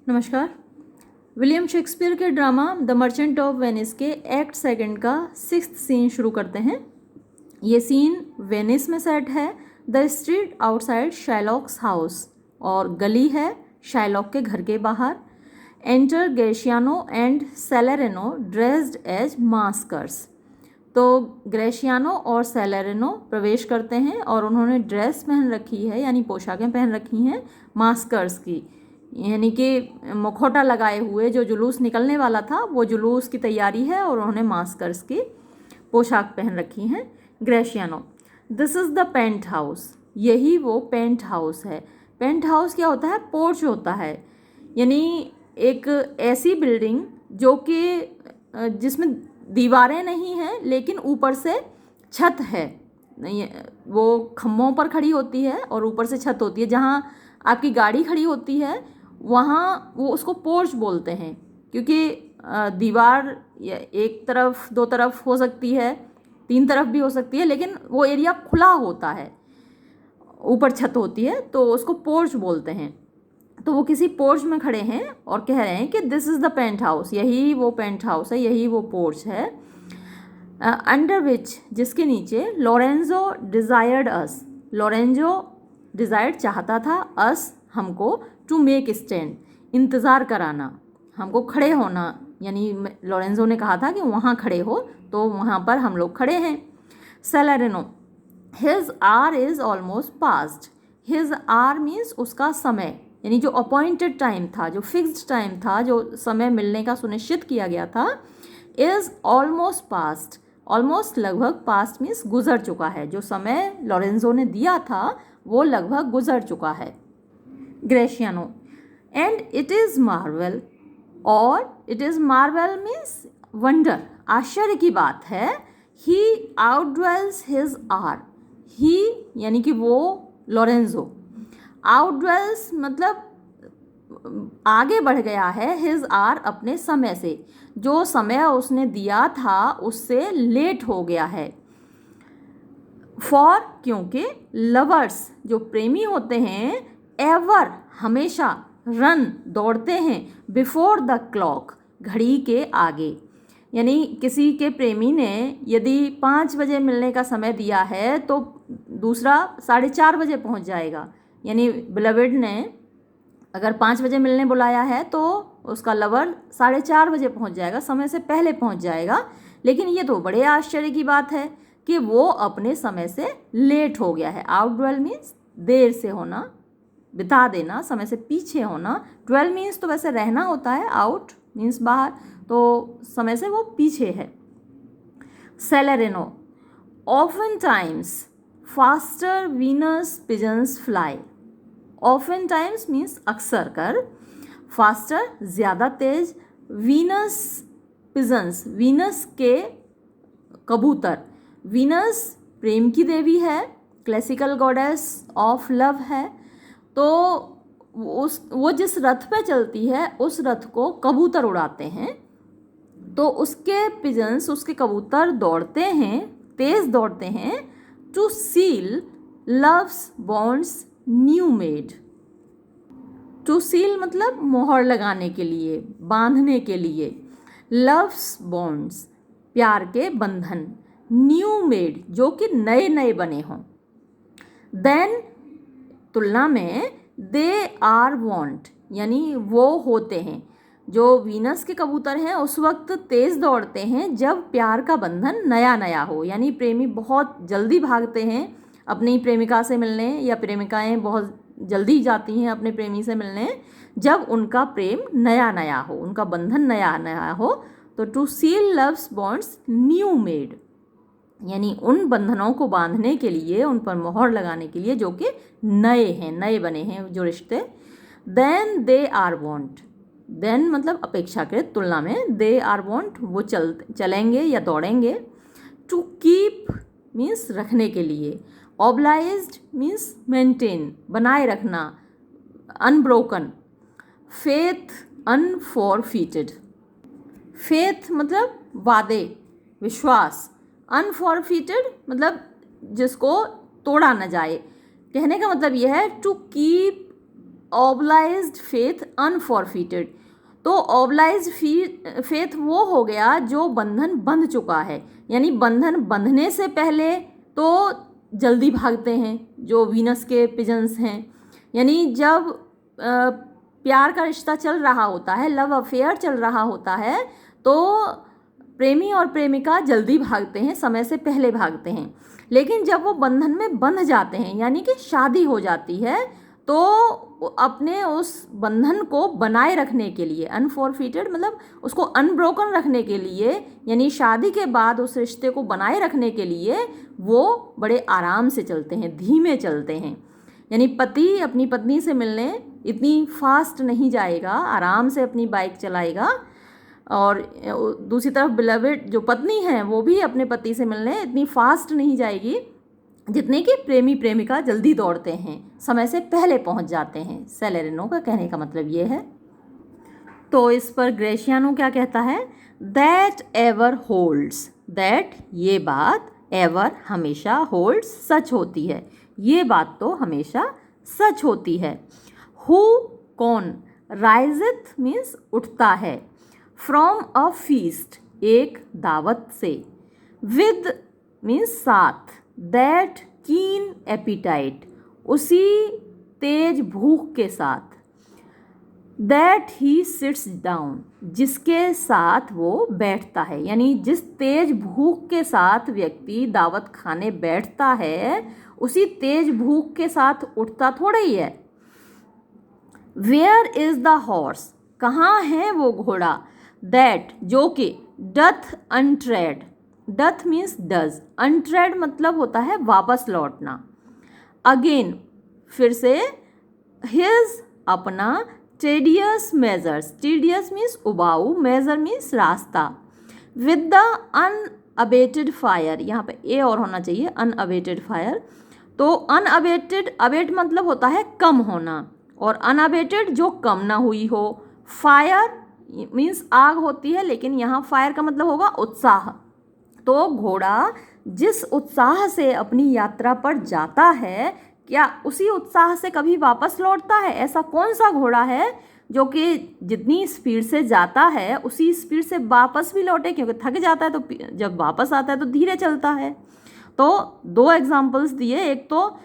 नमस्कार। William Shakespeare के drama the Merchant of Venice के एक्ट सेकंड का 6th सीन शुरू करते हैं। ये सीन वेनिस में सेट है। The street outside Shylock's house, और गली है शाइलॉक के घर के बाहर। Enter Gratiano and Salarino dressed as masquers. तो ग्रेशियानो और सेलेरेनो प्रवेश करते हैं और उन्होंने ड्रेस पहन रखी है, यानी पोशाकें पहन रखी हैं मास्कर्स की, यानी कि मुखौटा लगाए हुए। जो जुलूस निकलने वाला था वो जुलूस की तैयारी है और उन्होंने मास्कर्स की पोशाक पहन रखी हैं। Gratiano, this is the paint house. यही वो पेंट हाउस है। पेंट हाउस क्या होता है? पोर्च होता है, यानी एक ऐसी बिल्डिंग जो कि जिसमें दीवारें नहीं हैं लेकिन ऊपर से छत है। वो खम्भों पर खड़ी होती है और ऊपर से छत होती है। जहाँ आपकी गाड़ी खड़ी होती है वहाँ वो उसको पोर्च बोलते हैं, क्योंकि दीवार एक तरफ दो तरफ हो सकती है, 3 तरफ भी हो सकती है, लेकिन वो एरिया खुला होता है, ऊपर छत होती है, तो उसको पोर्च बोलते हैं। तो वो किसी पोर्च में खड़े हैं और कह रहे हैं कि this is the paint house. यही वो पेंट हाउस है, यही वो पोर्च है। अंडर विच, जिसके नीचे लोरेंजो डिज़ायर्ड अस। लोरेंजो डिज़ायर्ड चाहता था, अस हमको, टू मेक स्टैंड इंतज़ार कराना, हमको खड़े होना, यानी लोरेंजो ने कहा था कि वहाँ खड़े हो, तो वहाँ पर हम लोग खड़े हैं। Salarino, his hour is almost past. His hour means उसका समय, यानी जो अपॉइंटेड टाइम था, जो फिक्स्ड टाइम था, जो समय मिलने का सुनिश्चित किया गया था, इज़ ऑलमोस्ट पास्ट। ऑलमोस्ट लगभग, पास्ट मीन्स गुजर चुका है। जो समय लोरेंजो ने दिया था वो लगभग गुजर चुका है। ग्रेशियानो, एंड इट इज़ मार्वल, और it is Marvel means wonder, आश्चर्य की बात है। ही आउटड्वेल्स हिज आर। ही यानी कि वो लोरेंजो, आउटड्वेल्स मतलब आगे बढ़ गया है, हिज आर अपने समय से, जो समय उसने दिया था उससे लेट हो गया है। फॉर, क्योंकि लवर्स जो प्रेमी होते हैं, एवर हमेशा, रन दौड़ते हैं, बिफोर द क्लॉक घड़ी के आगे। यानी किसी के प्रेमी ने यदि 5 बजे मिलने का समय दिया है तो दूसरा 4:30 बजे पहुंच जाएगा। यानी बिलवेड ने अगर 5 बजे मिलने बुलाया है तो उसका लवर 4:30 बजे पहुंच जाएगा, समय से पहले पहुंच जाएगा। लेकिन ये तो बड़े आश्चर्य की बात है कि वो अपने समय से लेट हो गया है। आउटड्वेल मीन्स देर से होना, बिता देना, समय से पीछे होना। ड्वेल मीन्स तो वैसे रहना होता है, आउट मीन्स बाहर, तो समय से वो पीछे है। Salarino, often times faster Venus pigeons fly. Often times means अक्सर कर, फास्टर ज़्यादा तेज, वीनस पिजन्स वीनस के कबूतर। वीनस प्रेम की देवी है, क्लासिकल गॉडेस ऑफ लव है। तो वो जिस रथ पे चलती है उस रथ को कबूतर उड़ाते हैं, तो उसके पिजन्स, उसके कबूतर दौड़ते हैं, तेज दौड़ते हैं, to seal loves bonds new made. To seal मतलब मोहर लगाने के लिए, बांधने के लिए। लव्स बॉन्ड्स प्यार के बंधन, न्यू मेड जो कि नए नए बने हों। देन तुलना में, दे आर वॉन्ट यानी वो होते हैं। जो वीनस के कबूतर हैं उस वक्त तेज़ दौड़ते हैं जब प्यार का बंधन नया नया हो, यानी प्रेमी बहुत जल्दी भागते हैं अपनी प्रेमिका से मिलने, या प्रेमिकाएं बहुत जल्दी जाती हैं अपने प्रेमी से मिलने जब उनका प्रेम नया नया हो, उनका बंधन नया नया हो। तो to seal loves bonds new made, यानी उन बंधनों को बांधने के लिए, उन पर मोहर लगाने के लिए जो कि नए हैं, नए बने हैं जो रिश्ते। Then they are want, then मतलब अपेक्षाकृत, तुलना में, दे आर वॉन्ट वो चलेंगे या दौड़ेंगे। टू कीप मीन्स रखने के लिए, ऑब्लाइज्ड मीन्स मेंटेन बनाए रखना, अनब्रोकन। फेथ अनफॉरफीटेड, फेथ मतलब वादे, विश्वास। अनफॉरफीटेड मतलब जिसको तोड़ा न जाए। कहने का मतलब यह है टू कीप ऑबलाइज्ड फेथ अनफॉरफिटेड। तो ऑबलाइज्ड फेथ वो हो गया जो बंधन बंध चुका है, यानी बंधन बंधने से पहले तो जल्दी भागते हैं, जो वीनस के पिजन्स हैं। यानी जब प्यार का रिश्ता चल रहा होता है, लव अफेयर चल रहा होता है, तो प्रेमी और प्रेमिका जल्दी भागते हैं, समय से पहले भागते हैं। लेकिन जब वो बंधन में बंध जाते हैं, यानी कि शादी हो जाती है, तो अपने उस बंधन को बनाए रखने के लिए, अनफॉरफिटेड मतलब उसको अनब्रोकन रखने के लिए, यानी शादी के बाद उस रिश्ते को बनाए रखने के लिए वो बड़े आराम से चलते हैं, धीमे चलते हैं। यानी पति अपनी पत्नी से मिलने इतनी फास्ट नहीं जाएगा, आराम से अपनी बाइक चलाएगा, और दूसरी तरफ बिलवेड जो पत्नी है वो भी अपने पति से मिलने इतनी फास्ट नहीं जाएगी जितने कि प्रेमी प्रेमिका जल्दी दौड़ते हैं, समय से पहले पहुंच जाते हैं। सेलेरिनो का कहने का मतलब ये है। तो इस पर ग्रेशियानो क्या कहता है? दैट एवर होल्ड्स, दैट ये बात, एवर हमेशा, होल्ड्स सच होती है, ये बात तो हमेशा सच होती है। हु कौन, राइजथ मीन्स उठता है, फ्रॉम अ फीस्ट एक दावत से, विद मीन्स साथ, दैट कीन एपिटाइट उसी तेज भूख के साथ, दैट ही सिट्स डाउन जिसके साथ वो बैठता है। यानी जिस तेज भूख के साथ व्यक्ति दावत खाने बैठता है, उसी तेज भूख के साथ उठता थोड़ा ही है। वेयर इज द हॉर्स, कहाँ है वो घोड़ा, दैट जो कि, डथ अनट्रेड, डथ मीन्स डज, अनट्रेड मतलब होता है वापस लौटना, अगेन फिर से, हिज अपना, टेडियस मेजर्स, टेडियस मीन्स उबाऊ, मेजर मीन्स रास्ता, विद द अनअबेटेड फायर, यहाँ पे ए और होना चाहिए, अनअबेटेड फायर। तो अनअबेटेड, अबेट मतलब होता है कम होना, और अनअबेटेड जो कम ना हुई हो, फायर मीन्स आग होती है, लेकिन यहाँ फायर का मतलब होगा उत्साह। तो घोड़ा जिस उत्साह से अपनी यात्रा पर जाता है, क्या उसी उत्साह से कभी वापस लौटता है? ऐसा कौन सा घोड़ा है जो कि जितनी स्पीड से जाता है उसी स्पीड से वापस भी लौटे? क्योंकि थक जाता है तो जब वापस आता है तो धीरे चलता है। तो दो एग्जाम्पल्स दिए, एक तो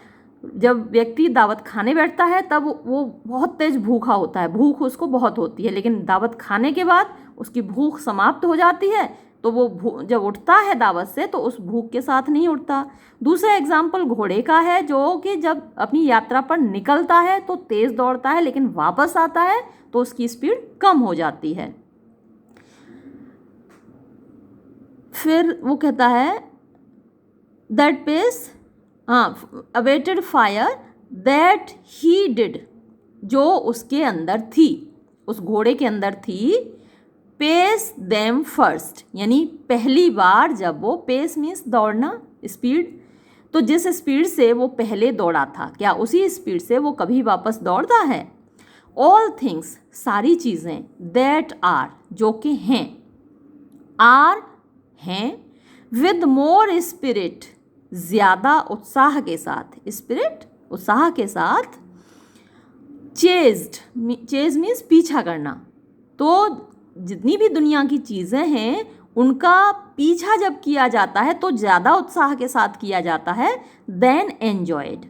जब व्यक्ति दावत खाने बैठता है तब वो बहुत तेज भूखा होता है, भूख उसको बहुत होती है, लेकिन दावत खाने के बाद उसकी भूख समाप्त हो जाती है, तो वो जब उठता है दावत से तो उस भूख के साथ नहीं उठता। दूसरा एग्जाम्पल घोड़े का है, जो कि जब अपनी यात्रा पर निकलता है तो तेज़ दौड़ता है, लेकिन वापस आता है तो उसकी स्पीड कम हो जाती है। फिर वो कहता है that pace, awaited fire that he did, जो उसके अंदर थी, उस घोड़े के अंदर थी, पेस देम फर्स्ट, यानी पहली बार जब वो, पेस मीन्स दौड़ना, स्पीड, तो जिस स्पीड से वो पहले दौड़ा था, क्या उसी स्पीड से वो कभी वापस दौड़ता है? ऑल थिंग्स सारी चीज़ें, दैट आर जो कि हैं, आर हैं, विद मोर स्पिरिट ज़्यादा उत्साह के साथ, स्पिरिट उत्साह के साथ, चेज्ड, चेज मीन्स पीछा करना। तो जितनी भी दुनिया की चीज़ें हैं उनका पीछा जब किया जाता है तो ज़्यादा उत्साह के साथ किया जाता है, देन एन्जॉयड,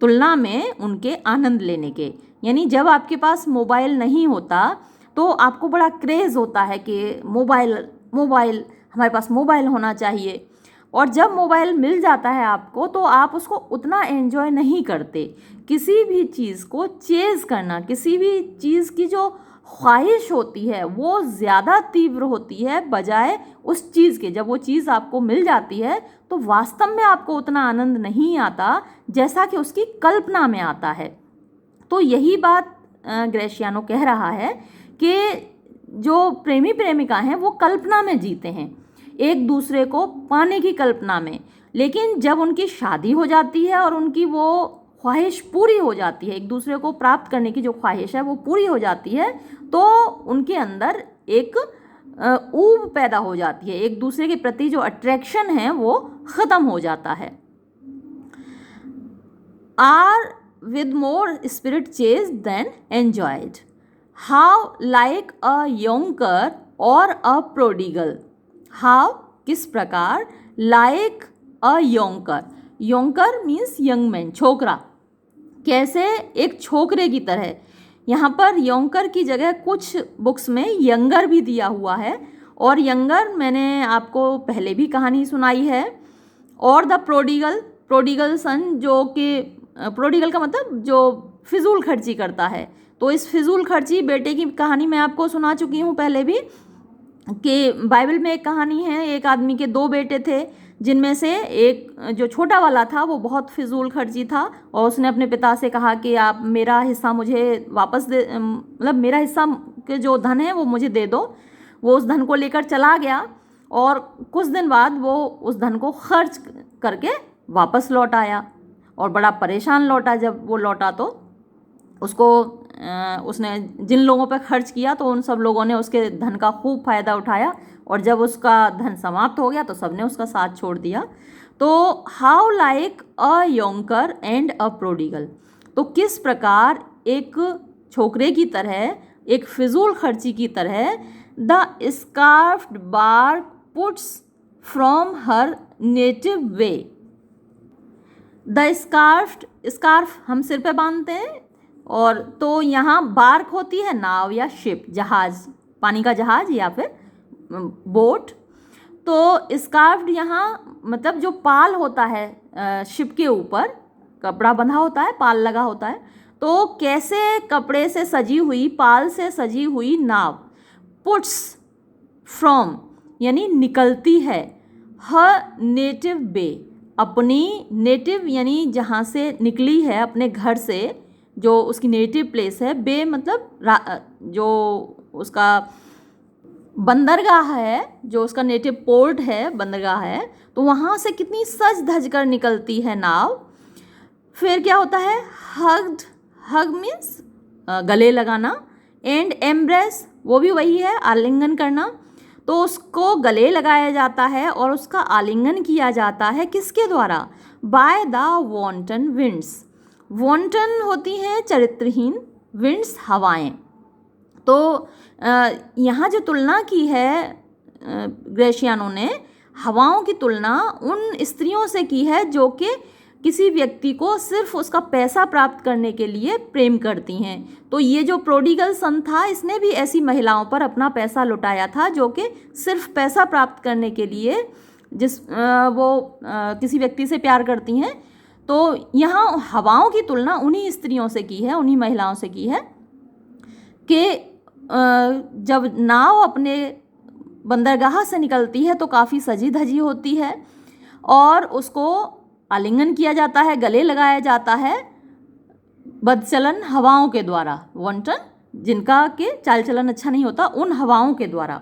तुलना में उनके आनंद लेने के। यानी जब आपके पास मोबाइल नहीं होता तो आपको बड़ा क्रेज़ होता है कि मोबाइल हमारे पास मोबाइल होना चाहिए, और जब मोबाइल मिल जाता है आपको तो आप उसको उतना एंजॉय नहीं करते। किसी भी चीज़ को चेज़ करना, किसी भी चीज़ की जो ख्वाहिश होती है वो ज़्यादा तीव्र होती है बजाय उस चीज़ के। जब वो चीज़ आपको मिल जाती है तो वास्तव में आपको उतना आनंद नहीं आता जैसा कि उसकी कल्पना में आता है। तो यही बात ग्रेशियानो कह रहा है कि जो प्रेमी प्रेमिका हैं वो कल्पना में जीते हैं, एक दूसरे को पाने की कल्पना में, लेकिन जब उनकी शादी हो जाती है और उनकी वो ख्वाहिश पूरी हो जाती है, एक दूसरे को प्राप्त करने की जो ख्वाहिश है वो पूरी हो जाती है, तो उनके अंदर एक ऊब पैदा हो जाती है, एक दूसरे के प्रति जो अट्रैक्शन है वो ख़त्म हो जाता है। Are with more spirit chased than enjoyed. How like a younker or a prodigal. How किस प्रकार, like a younker. younker means young man, छोकरा. कैसे, एक छोकरे की तरह. यहाँ पर योंकर की जगह कुछ बुक्स में यंगर भी दिया हुआ है, और यंगर मैंने आपको पहले भी कहानी सुनाई है. और द प्रोडिगल सन, जो कि प्रोडिगल का मतलब जो फिजूल खर्ची करता है. तो इस फिजूल खर्ची बेटे की कहानी मैं आपको सुना चुकी हूँ पहले भी, कि बाइबल में एक कहानी है, एक आदमी के 2 बेटे थे, जिनमें से एक जो छोटा वाला था वो बहुत फिजूल खर्ची था, और उसने अपने पिता से कहा कि आप मेरा हिस्सा मुझे वापस दे, मतलब मेरा हिस्सा के जो धन है वो मुझे दे दो. वो उस धन को लेकर चला गया, और कुछ दिन बाद वो उस धन को खर्च करके वापस लौट आया, और बड़ा परेशान लौटा. जब वो लौटा तो उसने जिन लोगों पर खर्च किया तो उन सब लोगों ने उसके धन का खूब फ़ायदा उठाया, और जब उसका धन समाप्त हो गया तो सबने उसका साथ छोड़ दिया. तो how like a younker and a prodigal. तो किस प्रकार एक छोकरे की तरह, एक फिजूल खर्ची की तरह, the scarfed bark puts from her native way. The scarf हम सिर पे बांधते हैं, और तो यहाँ बार्क होती है नाव या शिप, जहाज, पानी का जहाज या फिर बोट. तो स्कार्फ यहाँ मतलब जो पाल होता है शिप के ऊपर, कपड़ा बंधा होता है, पाल लगा होता है. तो कैसे कपड़े से सजी हुई, पाल से सजी हुई नाव, पुट्स फ्रॉम यानी निकलती है, हर नेटिव वे, अपनी नेटिव यानी जहाँ से निकली है, अपने घर से, जो उसकी नेटिव प्लेस है. बे मतलब जो उसका बंदरगाह है, जो उसका नेटिव पोर्ट है, बंदरगाह है, तो वहाँ से कितनी सज धज कर निकलती है नाव. फिर क्या होता है, हग मीन्स गले लगाना, एंड एम्ब्रेस वो भी वही है, आलिंगन करना. तो उसको गले लगाया जाता है और उसका आलिंगन किया जाता है किसके द्वारा, by the wonton winds. Wonton होती हैं चरित्रहीन, विंड्स हवाएं. तो यहाँ जो तुलना की है ग्रेशियानो ने, हवाओं की तुलना उन स्त्रियों से की है जो कि किसी व्यक्ति को सिर्फ उसका पैसा प्राप्त करने के लिए प्रेम करती हैं. तो ये जो प्रोडिगल सन था, इसने भी ऐसी महिलाओं पर अपना पैसा लुटाया था जो कि सिर्फ पैसा प्राप्त करने के लिए वो किसी व्यक्ति से प्यार करती हैं. तो यहाँ हवाओं की तुलना उन्हीं स्त्रियों से की है, उन्हीं महिलाओं से की है कि जब नाव अपने बंदरगाह से निकलती है तो काफ़ी सजी धजी होती है, और उसको आलिंगन किया जाता है, गले लगाया जाता है बदचलन हवाओं के द्वारा. वॉन्टन जिनका के चाल चलन अच्छा नहीं होता, उन हवाओं के द्वारा.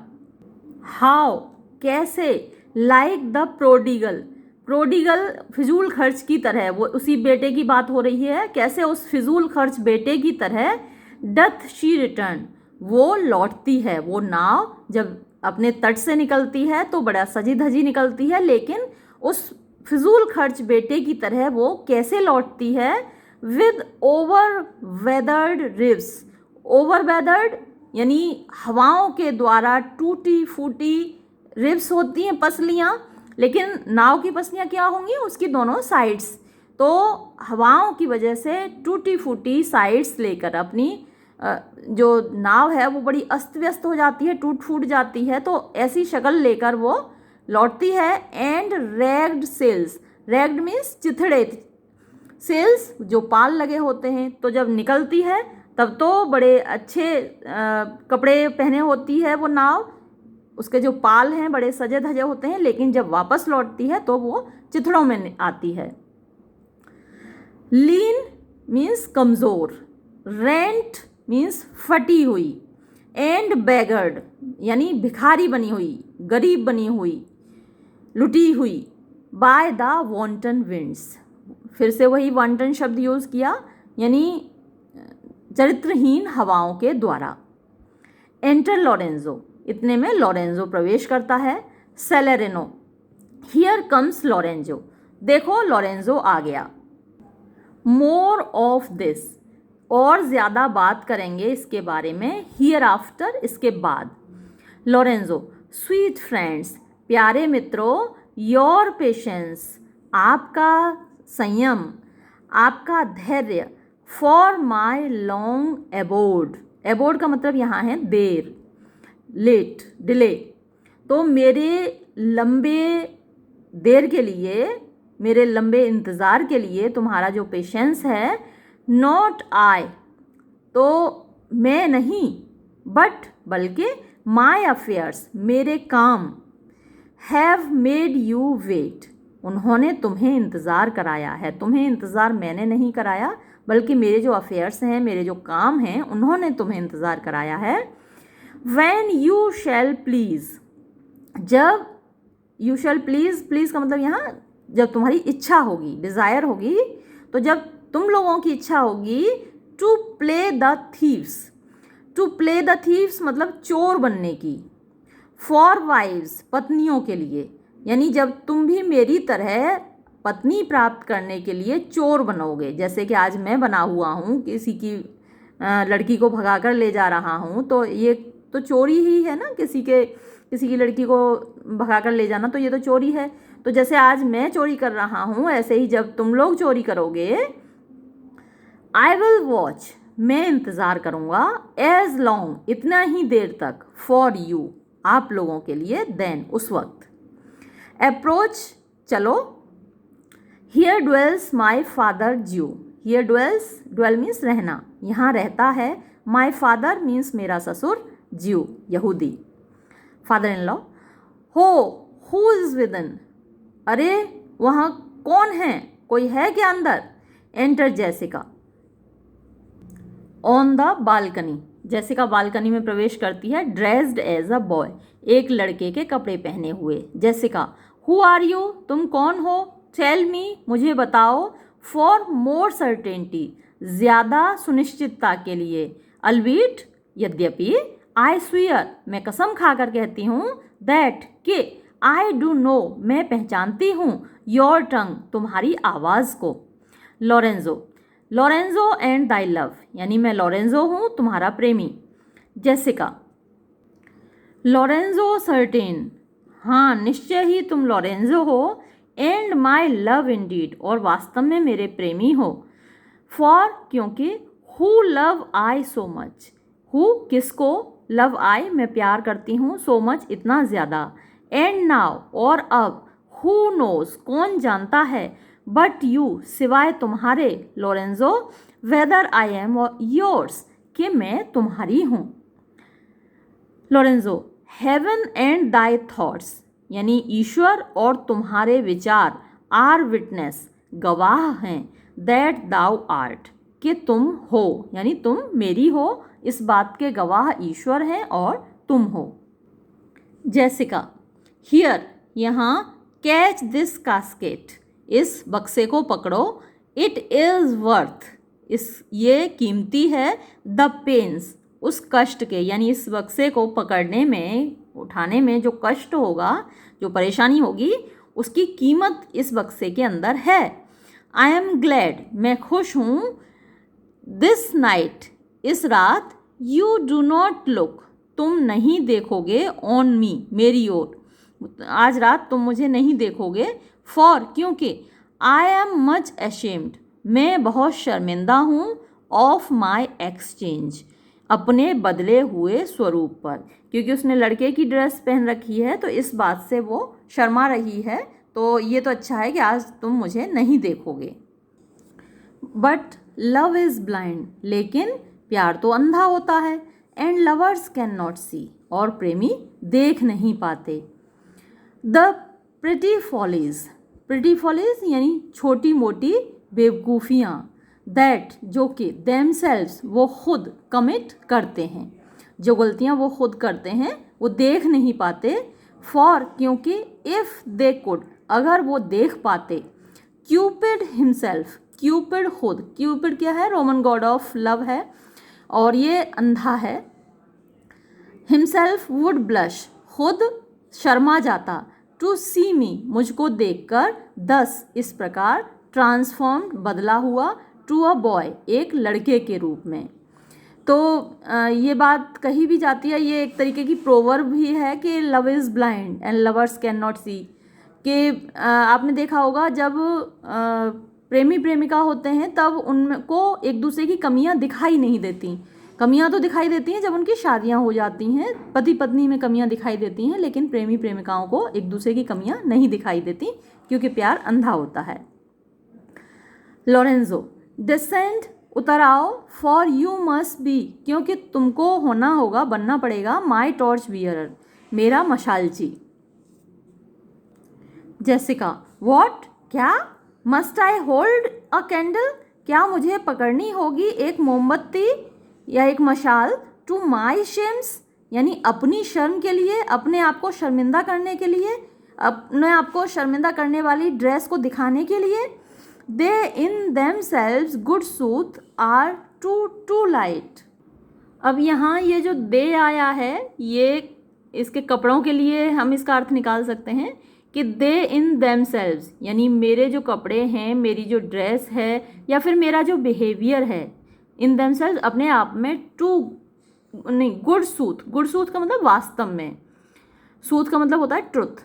हाउ कैसे, लाइक द प्रोडिगल फिजूल खर्च की तरह, वो उसी बेटे की बात हो रही है, कैसे उस फिजूल खर्च बेटे की तरह, डथ शी रिटर्न वो लौटती है. वो नाव जब अपने तट से निकलती है तो बड़ा सजी धजी निकलती है, लेकिन उस फिजूल खर्च बेटे की तरह वो कैसे लौटती है, with over weathered ribs. Over weathered यानी हवाओं के द्वारा टूटी फूटी रिब्स होती हैं, पसलियाँ, लेकिन नाव की पसलियाँ क्या होंगी, उसकी दोनों साइड्स. तो हवाओं की वजह से टूटी फूटी साइड्स लेकर अपनी जो नाव है वो बड़ी अस्त व्यस्त हो जाती है, टूट फूट जाती है. तो ऐसी शक्ल लेकर वो लौटती है. And ragged sails, ragged means चिथड़े, सेल्स जो पाल लगे होते हैं. तो जब निकलती है तब तो बड़े अच्छे कपड़े पहने होती है वो नाव, उसके जो पाल हैं बड़े सजे धजे होते हैं, लेकिन जब वापस लौटती है तो वो चिथड़ों में आती है. लीन मीन्स कमज़ोर, रेंट मीन्स फटी हुई, एंड बेगर्ड यानी भिखारी बनी हुई, गरीब बनी हुई, लुटी हुई, बाय द वॉन्टन विंड्स. फिर से वही वॉन्टन शब्द यूज़ किया, यानी चरित्रहीन हवाओं के द्वारा. एंटर लॉरेंजो, इतने में लॉरेंजो प्रवेश करता है. सेलेरेनो, हियर कम्स लॉरेंजो, देखो लॉरेंजो आ गया. मोर ऑफ दिस, और ज़्यादा बात करेंगे इसके बारे में हियर आफ्टर, इसके बाद। लोरेंजो, स्वीट फ्रेंड्स, प्यारे मित्रों, योर पेशेंस, आपका संयम, आपका धैर्य, for my long abode, abode का मतलब यहाँ है देर, लेट, डिले, तो मेरे लंबे देर के लिए, मेरे लंबे इंतज़ार के लिए तुम्हारा जो पेशेंस है, नॉट आई, तो मैं नहीं, बट बल्कि माई अफेयर्स, मेरे काम, हैव मेड यू वेट, उन्होंने तुम्हें इंतज़ार कराया है, तुम्हें इंतज़ार मैंने नहीं कराया, बल्कि मेरे जो अफेयर्स हैं, मेरे जो काम हैं, उन्होंने तुम्हें इंतज़ार कराया है। व्हेन यू शैल प्लीज़, जब यू शैल प्लीज़, प्लीज़ का मतलब यहाँ जब तुम्हारी इच्छा होगी, डिज़ायर होगी, तो जब तुम लोगों की इच्छा होगी, to play the thieves, to play the thieves मतलब चोर बनने की, फॉर वाइव्स, पत्नियों के लिए, यानी जब तुम भी मेरी तरह पत्नी प्राप्त करने के लिए चोर बनोगे, जैसे कि आज मैं बना हुआ हूँ, किसी की लड़की को भगा कर ले जा रहा हूँ, तो ये तो चोरी ही है ना, किसी की लड़की को भगा कर ले जाना, तो ये तो चोरी है। तो जैसे आज मैं चोरी कर रहा हूँ, ऐसे ही जब तुम लोग चोरी करोगे, आई विल वॉच, मैं इंतज़ार करूँगा, एज लॉन्ग, इतना ही देर तक, फॉर यू, आप लोगों के लिए, देन, उस वक्त। अप्रोच, चलो, हियर ड्वेल्स माई फादर ज्यू, हियर ड्वेल्स, ड्वेल मीन्स रहना, यहाँ रहता है, माई फादर मीन्स मेरा ससुर, ज्यू यहूदी, father in law. Who is within, अरे वहाँ कौन है, कोई है क्या अंदर। Enter Jessica, on the balcony, Jessica balcony में प्रवेश करती है, ड्रेस्ड एज अ बॉय, एक लड़के के कपड़े पहने हुए। जेसिका, हु आर यू, तुम कौन हो, टेल मी, मुझे बताओ, फॉर मोर सर्टेनिटी, ज़्यादा सुनिश्चितता के लिए, अल्बीट, यद्यपि, आई स्वीयर, मैं कसम खाकर कहती हूँ, दैट, के, आई डू नो, मैं पहचानती हूँ, योर टंग, तुम्हारी आवाज़ को। Lorenzo, Lorenzo and thy love, यानी मैं लोरेंजो हूँ, तुम्हारा प्रेमी। जेसिका, लोरेंजो सर्टेन, हाँ निश्चय ही तुम लोरेंजो हो, एंड माई लव इंडीड, और वास्तव में मेरे प्रेमी हो। फॉर, क्योंकि, who love I so much, who किसको, लव आई मैं प्यार करती हूँ, सो मच इतना ज़्यादा, एंड नाउ और अब, हु नोज कौन जानता है, बट यू सिवाय तुम्हारे, Lorenzo, whether I am yours, कि मैं तुम्हारी हूँ। Lorenzo, heaven and thy thoughts, यानी ईश्वर और तुम्हारे विचार, आर विटनेस, गवाह हैं, दैट दाउ आर्ट, कि तुम हो, यानी तुम मेरी हो, इस बात के गवाह ईश्वर हैं और तुम हो। जेसिका, हियर, यहाँ, कैच दिस कास्केट, इस बक्से को पकड़ो, इट इज़ वर्थ, ये कीमती है, द पेन्स, उस कष्ट के, यानी इस बक्से को पकड़ने में, उठाने में जो कष्ट होगा, जो परेशानी होगी, उसकी कीमत इस बक्से के अंदर है। आई एम ग्लैड, मैं खुश हूँ, दिस नाइट, इस रात, यू डू नॉट लुक, तुम नहीं देखोगे, ऑन मी, मेरी ओर, आज रात तुम मुझे नहीं देखोगे, फॉर, क्योंकि, आई एम मच एशेम्ड, मैं बहुत शर्मिंदा हूँ, ऑफ माई एक्सचेंज, अपने बदले हुए स्वरूप पर, क्योंकि उसने लड़के की ड्रेस पहन रखी है, तो इस बात से वो शर्मा रही है, तो ये तो अच्छा है कि आज तुम मुझे नहीं देखोगे। बट लव इज़ ब्लाइंड, लेकिन प्यार तो अंधा होता है, एंड लवर्स कैन नॉट सी, और प्रेमी देख नहीं पाते। The pretty follies, pretty follies यानी छोटी मोटी बेवकूफ़ियाँ, दैट, जो कि, देमसेल्व्स, वो खुद, कमिट करते हैं, जो गलतियाँ वो खुद करते हैं वो देख नहीं पाते, फॉर, क्योंकि, इफ़ दे कुड, अगर वो देख पाते, क्यूपिड हिमसेल्फ, क्यूपिड खुद, क्यूपिड क्या है, रोमन गॉड ऑफ लव है, और ये अंधा है। हिमसेल्फ वुड ब्लश, खुद शर्मा जाता, टू सी मी, मुझको देखकर, दस, इस प्रकार, ट्रांसफॉर्म्ड, बदला हुआ, टू अ बॉय, एक लड़के के रूप में। तो ये बात कही भी जाती है, ये एक तरीके की प्रोवर्ब भी है कि love is blind and lovers can not see, कि आपने देखा होगा जब प्रेमी प्रेमिका होते हैं तब उनको एक दूसरे की कमियां दिखाई नहीं देती। कमियां तो दिखाई देती हैं जब उनकी शादियां हो जाती हैं, पति पत्नी में कमियां दिखाई देती हैं, लेकिन प्रेमी प्रेमिकाओं को एक दूसरे की कमियां नहीं दिखाई देती क्योंकि प्यार अंधा होता है। लोरेंजो, डिसेंड, उतर आओ, फॉर यू मस्ट बी, क्योंकि तुमको होना होगा, बनना पड़ेगा, माई टॉर्च बियरर, मेरा मशालची। जेसिका, वॉट, क्या, must I hold a candle, क्या मुझे पकड़नी होगी एक मोमबत्ती या एक मशाल, टू माई शेम्स, यानी अपनी शर्म के लिए, अपने आप को शर्मिंदा करने के लिए, अपने आप को शर्मिंदा करने वाली ड्रेस को दिखाने के लिए। They in themselves good sooth are too light. अब यहाँ ये जो दे आया है, ये इसके कपड़ों के लिए हम इसका अर्थ निकाल सकते हैं कि दे इन देमसेल्व्स, यानी मेरे जो कपड़े हैं, मेरी जो ड्रेस है, या फिर मेरा जो बिहेवियर है, इन देमसेल्व्स अपने आप में, टू नहीं, गुड सूथ, गुड सूथ का मतलब वास्तव में, सूथ का मतलब होता है ट्रुथ,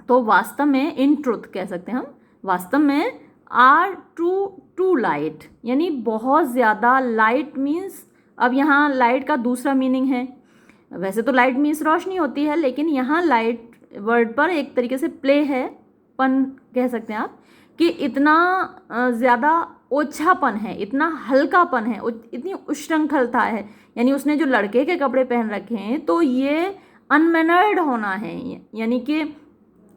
तो वास्तव में, इन ट्रुथ कह सकते हैं हम, वास्तव में, आर टू लाइट, यानी बहुत ज़्यादा। लाइट मीन्स, अब यहाँ लाइट का दूसरा मीनिंग है, वैसे तो लाइट मीन्स रोशनी होती है, लेकिन यहाँ लाइट वर्ड पर एक तरीके से प्ले है, पन कह सकते हैं आप, कि इतना ज़्यादा ओछापन है, इतना हल्कापन है, इतनी उच्छृंखलता है, यानी उसने जो लड़के के कपड़े पहन रखे हैं तो ये अनमैनर्ड होना है, यानी कि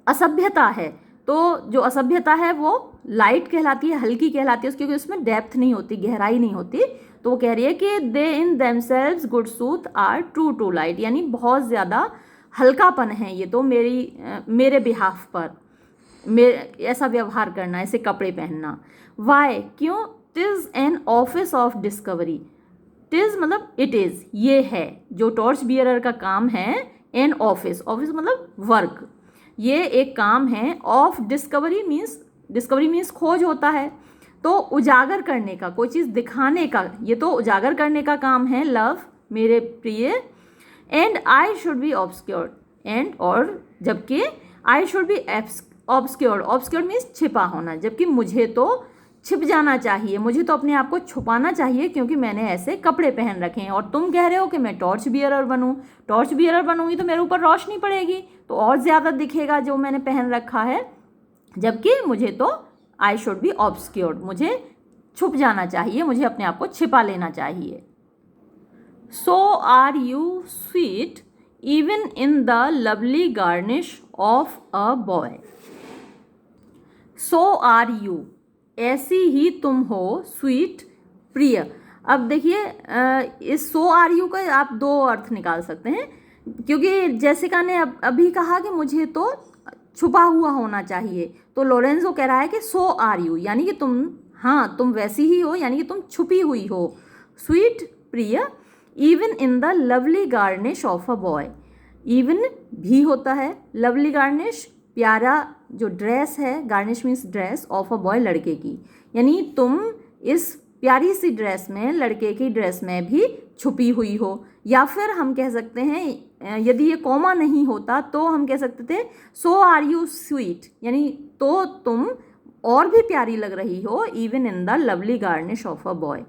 असभ्यता है। तो जो असभ्यता है वो लाइट कहलाती है, हल्की कहलाती है, क्योंकि उसमें डेप्थ नहीं होती, गहराई नहीं होती। तो वो कह रही है कि they in themselves good sooth are too light, यानी बहुत ज़्यादा हल्कापन है ये तो मेरे बिहाफ पर, ऐसा व्यवहार करना, ऐसे कपड़े पहनना। वाई, क्यों, टिज एन ऑफिस ऑफ डिस्कवरी, टिज मतलब इट इज़, ये है, जो टॉर्च बियरर का काम है, एन ऑफिस, ऑफिस मतलब वर्क, ये एक काम है, ऑफ डिस्कवरी मीन्स खोज होता है, तो उजागर करने का, कोई चीज़ दिखाने का, ये तो उजागर करने का काम है, लव मेरे प्रिय, and I should be obscured, and और जबकि I should be obscured, obscured means छिपा होना, जबकि मुझे तो छिप जाना चाहिए, मुझे तो अपने आप को छुपाना चाहिए क्योंकि मैंने ऐसे कपड़े पहन रखे हैं। और तुम कह रहे हो कि मैं टॉर्च बियरर बनूं, टॉर्च बियरर बनूंगी तो मेरे ऊपर रोशनी पड़ेगी, तो और ज़्यादा दिखेगा जो मैंने पहन रखा है, जबकि मुझे तो आई शुड बी ऑब्सक्योर्ड, मुझे छुप जाना चाहिए, मुझे अपने आप को छिपा लेना चाहिए। So are you sweet even in the lovely garnish of a boy, so are you, ऐसी ही तुम हो, स्वीट प्रिय। अब देखिए इस सो आर यू का आप दो अर्थ निकाल सकते हैं, क्योंकि जेसिका ने अभी कहा कि मुझे तो छुपा हुआ होना चाहिए, तो लोरेंजो कह रहा है कि सो आर यू, यानी कि तुम, हाँ तुम वैसी ही हो, यानी कि तुम छुपी हुई हो, स्वीट प्रिय, even in the lovely garnish of a boy, even भी होता है, लवली गार्निश प्यारा जो ड्रेस है, garnish means dress, of a boy लड़के की, यानी तुम इस प्यारी सी ड्रेस में, लड़के की ड्रेस में भी छुपी हुई हो। या फिर हम कह सकते हैं, यदि ये कॉमा नहीं होता तो हम कह सकते थे सो आर यू स्वीट, यानी तो तुम और भी प्यारी लग रही हो, even in the lovely garnish of a boy,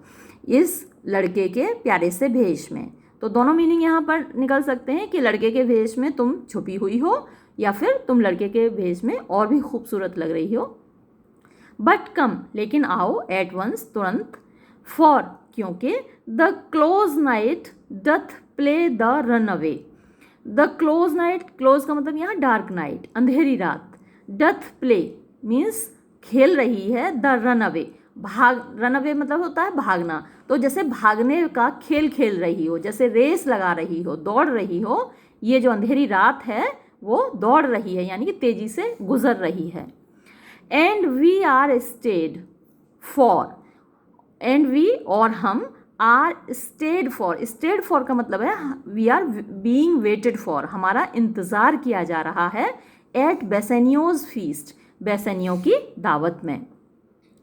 इस लड़के के प्यारे से भेष में। तो दोनों मीनिंग यहाँ पर निकल सकते हैं कि लड़के के भेष में तुम छुपी हुई हो, या फिर तुम लड़के के भेष में और भी खूबसूरत लग रही हो। बट कम, लेकिन आओ, एट वंस, तुरंत, फॉर, क्योंकि, the close night doth play the run away, the close night, close का मतलब यहाँ डार्क नाइट, अंधेरी रात, डथ प्ले मीन्स खेल रही है, the run away, run away मतलब होता है भागना, तो जैसे भागने का खेल खेल रही हो, जैसे रेस लगा रही हो, दौड़ रही हो, ये जो अंधेरी रात है वो दौड़ रही है, यानी कि तेजी से गुजर रही है। And we are stayed for, and we और हम, आर स्टेड फॉर का मतलब है we are being waited for, हमारा इंतज़ार किया जा रहा है, एट बेसेनियोज फीस्ट, बेसेनियो की दावत में।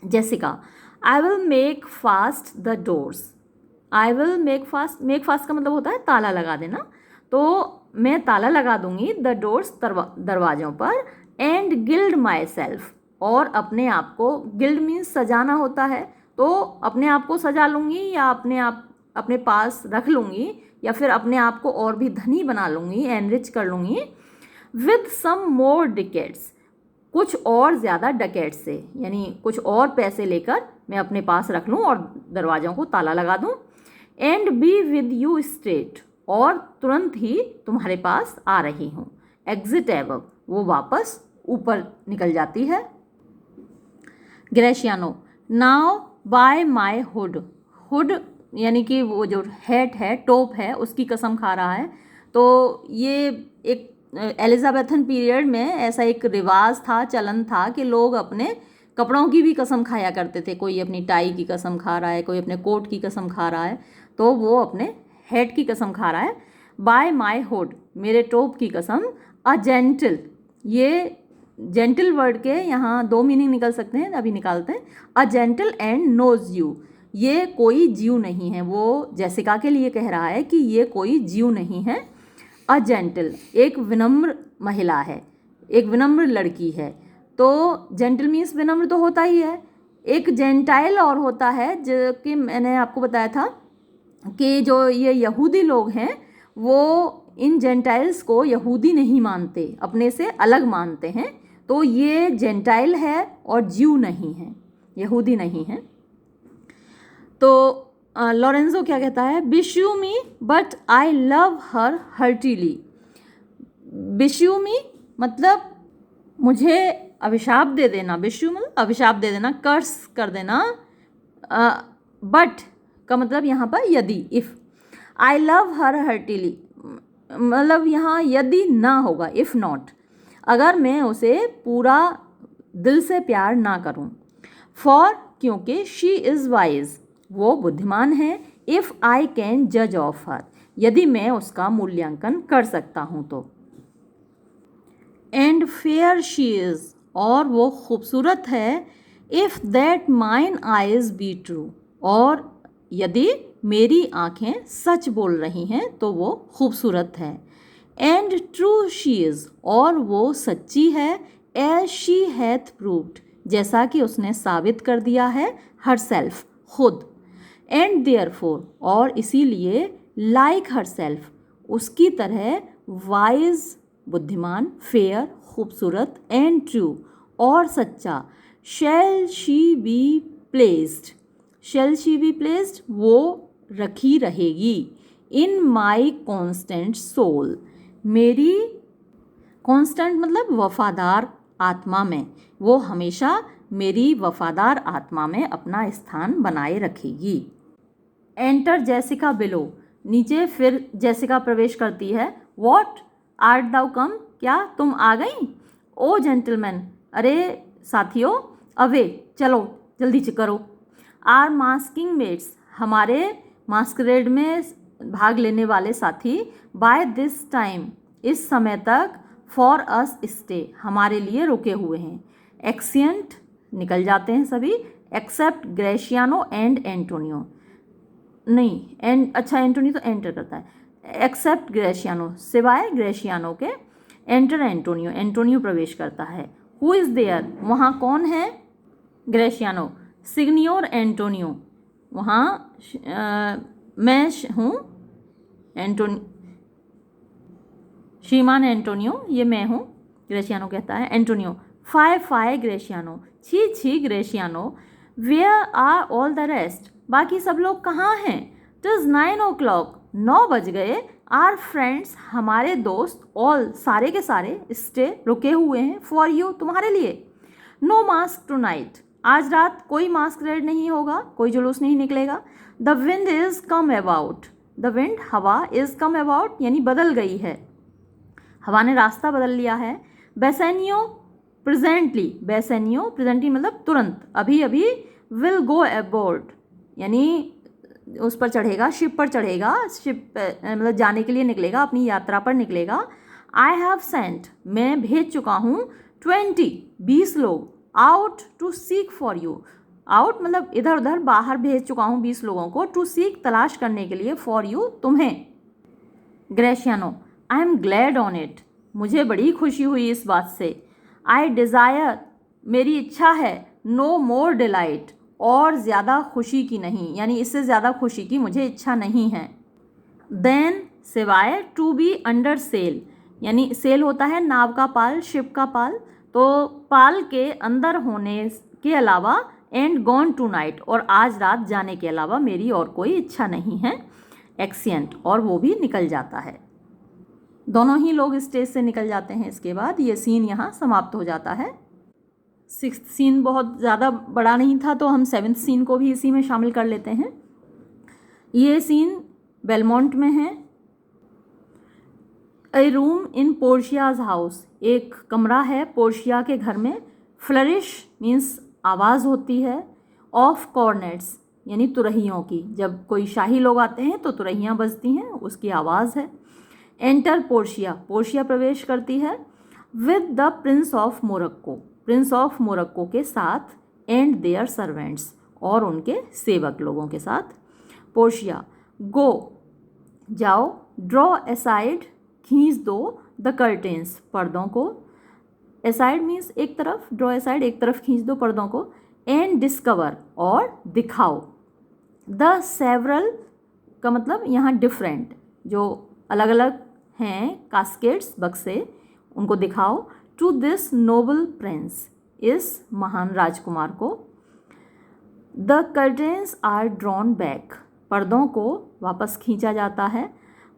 Jessica, I will make fast the doors. I will make fast का मतलब होता है ताला लगा देना। तो मैं ताला लगा दूंगी द डोर्स, दरवाज़ों पर, एंड गिल्ड माई सेल्फ, और अपने आप को, गिल्ड मीन्स सजाना होता है, तो अपने आप को सजा लूँगी या अपने पास रख लूँगी, या फिर अपने आप को और भी धनी बना लूँगी, एनरिच कर लूँगी, विद सम मोर डिकेट्स, कुछ और ज़्यादा डकेट से, यानी कुछ और पैसे लेकर मैं अपने पास रख लूँ और दरवाज़ों को ताला लगा दूँ। And be with you straight, और तुरंत ही तुम्हारे पास आ रही हूँ। एग्जिट एवब, वो वापस ऊपर निकल जाती है। Gratiano, now by my hood. Hood यानी कि वो जो हैट है, टोप है, उसकी कसम खा रहा है। तो ये एक एलिजाबेथन पीरियड में ऐसा एक रिवाज था, चलन था कि लोग अपने कपड़ों की भी कसम खाया करते थे। कोई अपनी टाई की कसम खा रहा है, कोई अपने कोट की कसम खा रहा है, तो वो अपने हेड की कसम खा रहा है। बाय माई हुड, मेरे टोप की कसम। अ जेंटल, ये जेंटल वर्ड के यहाँ दो मीनिंग निकल सकते हैं, अभी निकालते हैं। A gentle and knows you, ये कोई जीव नहीं है। वो जेसिका के लिए कह रहा है कि ये कोई जीव नहीं है। अ जेंटल, एक विनम्र महिला है, एक विनम्र लड़की है। तो जेंटल मीन्स विनम्र तो होता ही है। एक जेंटाइल और होता है, जो कि मैंने आपको बताया था कि जो ये यहूदी लोग हैं वो इन जेंटाइल्स को यहूदी नहीं मानते, अपने से अलग मानते हैं। तो ये जेंटाइल है और ज्यू नहीं है, यहूदी नहीं है। तो लॉरेंजो क्या कहता है, बिश्यू मी बट आई लव हर हर्टिली। बिश्यू मी मतलब मुझे अभिशाप दे देना, बिश्यू मतलब अभिशाप दे देना, कर्स कर देना। बट का मतलब यहाँ पर यदि, इफ़। आई लव हर हर्टिली मतलब यहाँ यदि ना होगा, इफ़ नॉट, अगर मैं उसे पूरा दिल से प्यार ना करूँ। फॉर, क्योंकि शी इज़ वाइज, वो बुद्धिमान है। इफ़ आई कैन जज ऑफ हर, यदि मैं उसका मूल्यांकन कर सकता हूँ तो। एंड फेयर शी इज़, और वो खूबसूरत है। If that mine eyes be true, और यदि मेरी आँखें सच बोल रही हैं तो वो खूबसूरत है। एंड ट्रू शी इज़, और वो सच्ची है। एज शी हैथ प्रूव्ड, जैसा कि उसने साबित कर दिया है। हर सेल्फ, खुद। एंड देयरफॉर, और इसीलिए, लाइक हर सेल्फ, उसकी तरह, वाइज बुद्धिमान, फेयर खूबसूरत, एंड ट्रू और सच्चा। Shall she be placed, shall she be placed, वो रखी रहेगी। इन माई कॉन्स्टेंट सोल, मेरी कॉन्स्टेंट मतलब वफादार आत्मा में, वो हमेशा मेरी वफादार आत्मा में अपना स्थान बनाए रखेगी। एंटर जेसिका बिलो, नीचे फिर जेसिका प्रवेश करती है। वॉट आर्ट दाउ कम, क्या तुम आ गई। ओ जेंटलमैन, अरे साथियों, अवे चलो जल्दी करो। आर मास्किंग मेट्स, हमारे मास्करेड में भाग लेने वाले साथी। बाय दिस टाइम, इस समय तक। फॉर अस स्टे, हमारे लिए रुके हुए हैं। एक्सियंट, निकल जाते हैं सभी, एक्सेप्ट ग्रेशियानो एंड एंटोनियो, नहीं अच्छा एंटोनियो तो एंटर करता है। एक्सेप्ट ग्रेशियानो, सिवाय ग्रेशियानो के। एंटर एंटोनियो, एंटोनियो प्रवेश करता है। हु इज़ देयर, वहाँ कौन है। ग्रेशियानो, सिग्नियोर एंटोनियो, वहाँ मैं हूँ। श्रीमान एंटोनियो, ये मैं हूँ, ग्रेशियानो कहता है। एंटोनियो, फाय ग्रेशियानो, छी छी Gratiano. Where are all the rest, बाकी सब लोग कहाँ हैं। टिज 9 o'clock, 9 बज गए। आर फ्रेंड्स, हमारे दोस्त। ऑल, सारे के सारे। स्टे, रुके हुए हैं। फॉर यू, तुम्हारे लिए। नो मास्क टू नाइट, आज रात कोई मास्करेड नहीं होगा, कोई जुलूस नहीं निकलेगा। The wind is come about, the wind हवा, इज़ कम अबाउट यानी बदल गई है, हवा ने रास्ता बदल लिया है। बेसेनियो प्रेजेंटली, बेसेनियो प्रेजेंटली मतलब तुरंत, अभी अभी। विल गो अबोर्ड यानी उस पर चढ़ेगा, शिप पर चढ़ेगा, शिप मतलब जाने के लिए निकलेगा, अपनी यात्रा पर निकलेगा। आई हैव सेंट, मैं भेज चुका हूँ। 20 लोग। Out to seek for you, out मतलब इधर उधर बाहर भेज चुका हूँ 20 लोगों को, टू सीक तलाश करने के लिए, फॉर यू तुम्हें। Gratiano, I am glad on it, मुझे बड़ी खुशी हुई इस बात से। आई डिज़ायर, मेरी इच्छा है, नो मोर डिलाइट, और ज़्यादा खुशी की नहीं, यानी इससे ज़्यादा खुशी की मुझे इच्छा नहीं है। देन सिवाय, टू बी अंडर सेल, यानी सेल होता है नाव का पाल, शिप का पाल, तो पाल के अंदर होने के अलावा, एंड गॉन टू नाइट, और आज रात जाने के अलावा मेरी और कोई इच्छा नहीं है। एक्सिएंट, और वो भी निकल जाता है। दोनों ही लोग स्टेज से निकल जाते हैं। इसके बाद ये सीन यहाँ समाप्त हो जाता है। 6th सीन बहुत ज़्यादा बड़ा नहीं था, तो हम 7th सीन को भी इसी में शामिल कर लेते हैं। ये सीन बेलमोंट में है। ए रूम इन पोर्शियाज हाउस, एक कमरा है पोर्शिया के घर में। फ्लरिश मीन्स आवाज़ होती है। ऑफ कॉर्नेट्स, यानी तुरहियों की, जब कोई शाही लोग आते हैं तो तुरहियाँ बजती हैं, उसकी आवाज़ है। एंटर पोर्शिया, पोर्शिया प्रवेश करती है। With the Prince of Morocco, Prince of Morocco के साथ। एंड देयर सर्वेंट्स, और उनके सेवक लोगों के साथ। पोर्शिया, गो, जाओ। ड्रॉ एसाइड, खींच दो। द कर्टेन्स, पर्दों को। एसाइड मीन्स एक तरफ, ड्रॉ एसाइड एक तरफ खींच दो पर्दों को। एंड डिस्कवर, और दिखाओ। द सेवरल का मतलब यहाँ डिफरेंट, जो अलग अलग हैं कास्केट्स, बक्से, उनको दिखाओ। टू दिस नोबल प्रिंस, इस महान राजकुमार को। The curtains are drawn back, पर्दों को वापस खींचा जाता है।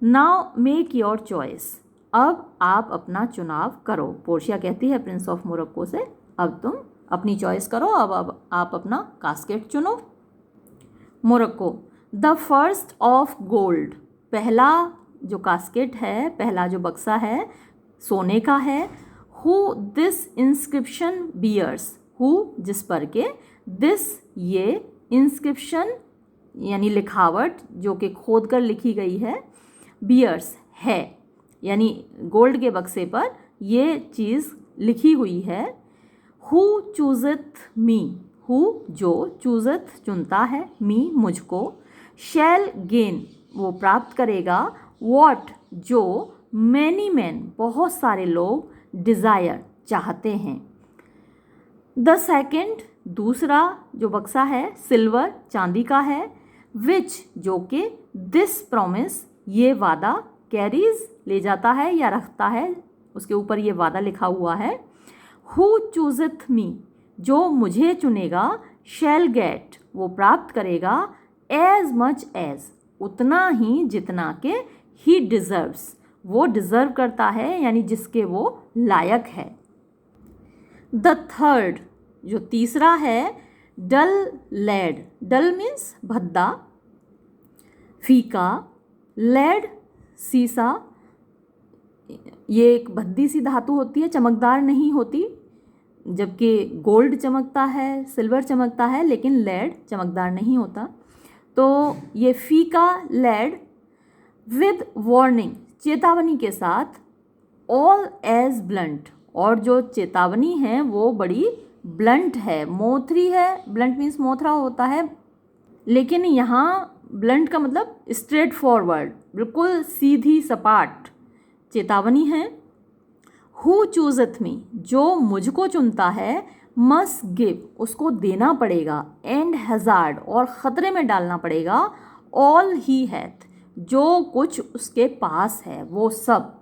नाउ मेक योर चॉइस, अब आप अपना चुनाव करो। पोर्शिया कहती है प्रिंस ऑफ मोरक्को से, अब तुम अपनी चॉइस करो, अब आप अपना कास्केट चुनो। Morocco, the first of gold, पहला जो कास्केट है, पहला जो बक्सा है, सोने का है। Who this inscription bears, who जिस पर के, दिस ये, इंस्क्रिप्शन यानी लिखावट जो कि खोद कर लिखी गई है, बियर्स है, यानी गोल्ड के बक्से पर ये चीज़ लिखी हुई है। हु चूजथ मी, हु जो, चूजथ चुनता है, मी मुझको। शैल गेन, वो प्राप्त करेगा। वॉट जो, मैनी मैन बहुत सारे लोग, डिज़ायर चाहते हैं। द सेकेंड दूसरा जो बक्सा है, सिल्वर चांदी का है। विच जो कि, दिस प्रॉमिस ये वादा, कैरीज ले जाता है या रखता है, उसके ऊपर ये वादा लिखा हुआ है। हु चूजथ मी जो मुझे चुनेगा। शैल गेट वो प्राप्त करेगा। एज मच एज उतना ही जितना के, ही डिज़र्व्स वो डिज़र्व करता है, यानी जिसके वो लायक है। द थर्ड जो तीसरा है, डल लेड, डल मीन्स भद्दा, फीका, लेड सीसा, ये एक भद्दी सी धातु होती है, चमकदार नहीं होती, जबकि गोल्ड चमकता है, सिल्वर चमकता है, लेकिन लेड चमकदार नहीं होता। तो ये फीका लेड, विद वार्निंग चेतावनी के साथ। ऑल एज ब्लंट, और जो चेतावनी है वो बड़ी ब्लंट है, मोथरी है। ब्लंट मीन्स मोथरा होता है, लेकिन यहाँ ब्लंट का मतलब स्ट्रेट फॉरवर्ड, बिल्कुल सीधी सपाट चेतावनी है। हु चूजथ मी जो मुझको चुनता है। मस्ट गिव उसको देना पड़ेगा। एंड हैज़ार्ड और ख़तरे में डालना पड़ेगा। ऑल ही हैथ जो कुछ उसके पास है वो सब।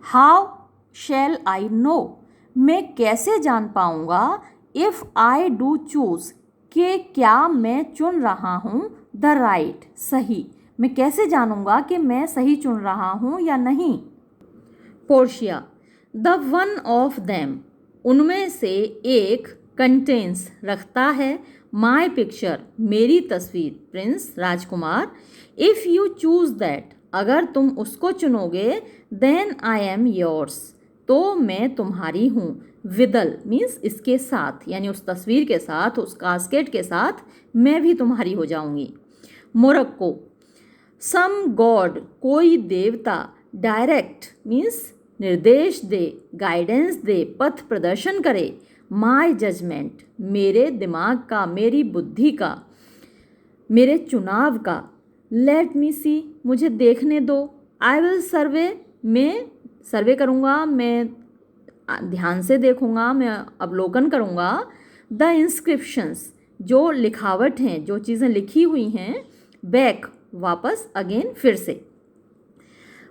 हाउ शैल आई नो मैं कैसे जान पाऊँगा। इफ़ आई डू चूज़ कि क्या मैं चुन रहा हूँ। द राइट सही, मैं कैसे जानूँगा कि मैं सही चुन रहा हूँ या नहीं। Portia, the one of them उनमें से एक, कंटेन्स रखता है, माई पिक्चर मेरी तस्वीर, Prince Rajkumar. If you choose that अगर तुम उसको चुनोगे, देन आई एम योर्स तो मैं तुम्हारी हूँ। विदल मीन्स इसके साथ, यानी उस तस्वीर के साथ, उस कास्केट के साथ मैं भी तुम्हारी हो जाऊँगी। मोरक्को, सम गॉड कोई देवता, डायरेक्ट मीन्स निर्देश दे, गाइडेंस दे, पथ प्रदर्शन करे। माई जजमेंट, मेरे दिमाग का, मेरी बुद्धि का, मेरे चुनाव का। लेट मी सी, मुझे देखने दो। आई विल सर्वे, मैं सर्वे करूँगा, मैं ध्यान से देखूँगा, मैं अवलोकन करूँगा। द इंस्क्रिप्शंस, जो लिखावट हैं, जो चीज़ें लिखी हुई हैं। बैक, वापस, अगेन, फिर से।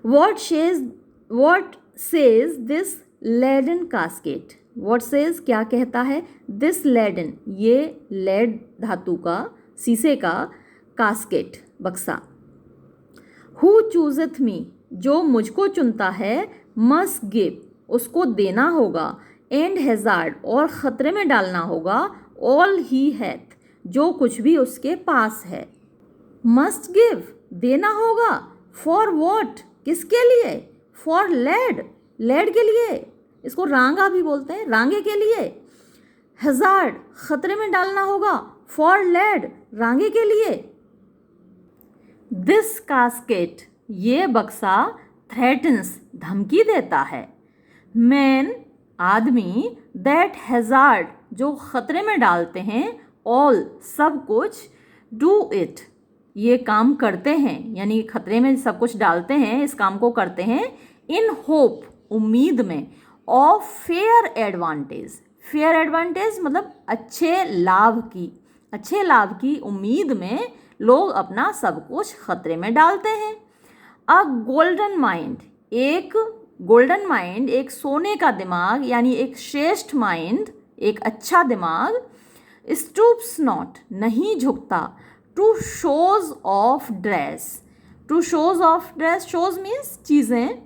What says this leaden casket? What says, क्या कहता है? This leaden, ये lead धातु का, शीशे का, casket, बक्सा। Who chooseth me, जो मुझको चुनता है, must give, उसको देना होगा, and hazard, और खतरे में डालना होगा, all he hath, जो कुछ भी उसके पास है। Must give, देना होगा, for what, किसके लिए? फॉर लेड, लेड के लिए, इसको रांगा भी बोलते हैं, रांगे के लिए। हज़ार्ड, खतरे में डालना होगा, फॉर लेड, रांगे के लिए। दिस कास्केट, ये बक्सा, थ्रेटन्स, धमकी देता है। मैन, आदमी, दैट हैज़ार्ड, जो खतरे में डालते हैं, ऑल, सब कुछ, डू इट, ये काम करते हैं, यानी खतरे में सब कुछ डालते हैं, इस काम को करते हैं। इन होप, उम्मीद में। Of fair advantage, fair advantage मतलब अच्छे लाभ की उम्मीद में लोग अपना सब कुछ खतरे में डालते हैं। अ गोल्डन माइंड, एक गोल्डन माइंड, एक सोने का दिमाग, यानी एक श्रेष्ठ माइंड, एक अच्छा दिमाग। स्टूप्स नॉट, नहीं झुकता। To shows of dross, to shows of dross, shows means चीज़ें,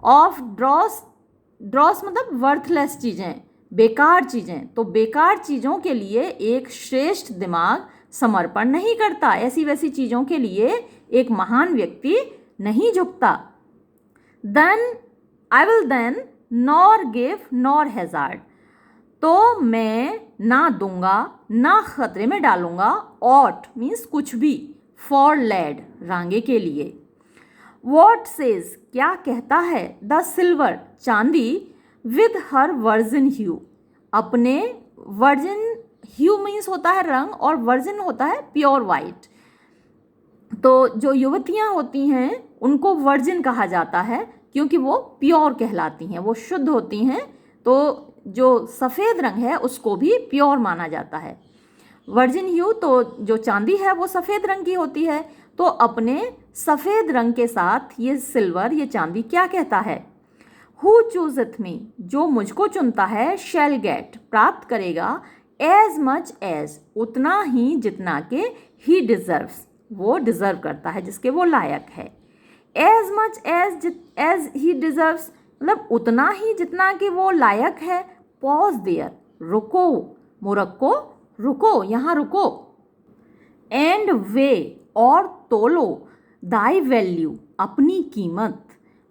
ऑफ ड्रॉस मतलब वर्थलेस चीज़ें, बेकार चीज़ें। तो बेकार चीज़ों के लिए एक श्रेष्ठ दिमाग समर्पण नहीं करता, ऐसी वैसी चीज़ों के लिए एक महान व्यक्ति नहीं झुकता। Then I will then nor give nor hazard, तो मैं ना दूंगा ना खतरे में डालूंगा। ऑट मीन्स कुछ भी, फॉर लेड, रांगे के लिए। वॉट सेज, क्या कहता है? द सिल्वर, चांदी, विद हर वर्जिन ह्यू, अपने वर्जिन, ह्यू मीन्स होता है रंग और वर्जिन होता है प्योर वाइट। तो जो युवतियाँ होती हैं उनको वर्जिन कहा जाता है क्योंकि वो प्योर कहलाती हैं, वो शुद्ध होती हैं। तो जो सफ़ेद रंग है उसको भी प्योर माना जाता है। वर्जिन ह्यू, तो जो चांदी है वो सफ़ेद रंग की होती है। तो अपने सफ़ेद रंग के साथ ये सिल्वर, ये चांदी क्या कहता है? हु चूजथ मी, जो मुझको चुनता है, शैल गेट, प्राप्त करेगा, एज मच एज, उतना ही जितना के, ही डिज़र्व्स, वो डिज़र्व करता है, जिसके वो लायक है। As much as he deserves मतलब उतना ही जितना कि वो लायक है। पॉज देयर, रुको, मुरक्को, रुको, यहाँ रुको। एंड वे, और तोलो, दाई वैल्यू, अपनी कीमत,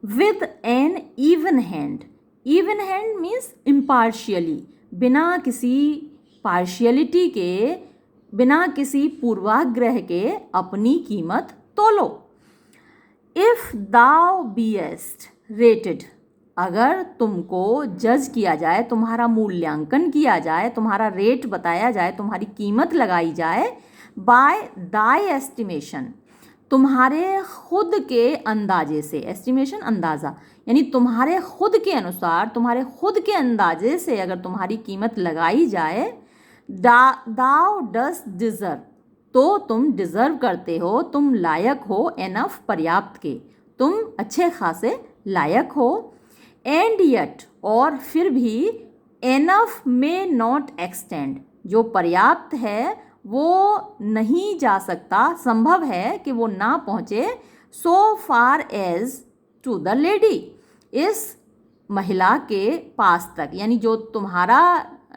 with an even hand, even hand means impartially, बिना किसी पार्शियलिटी के, बिना किसी पूर्वाग्रह के अपनी कीमत तोलो। इफ़ दाउ बीएस्ट रेटेड, अगर तुमको जज किया जाए, तुम्हारा मूल्यांकन किया जाए, तुम्हारा रेट बताया जाए, तुम्हारी कीमत लगाई जाए, बाय दाई एस्टिमेशन, तुम्हारे खुद के अंदाजे से, एस्टिमेशन अंदाज़ा, यानी तुम्हारे खुद के अनुसार, तुम्हारे खुद के अंदाजे से अगर तुम्हारी कीमत लगाई जाए, दाउ डस डिज़र्व, तो तुम डिज़र्व करते हो, तुम लायक हो, एनफ, पर्याप्त के, तुम अच्छे खासे लायक हो। एंड येट, और फिर भी, एनफ मे नॉट एक्सटेंड, जो पर्याप्त है वो नहीं जा सकता, संभव है कि वो ना पहुँचे, so far as to the lady, इस महिला के पास तक, यानी जो तुम्हारा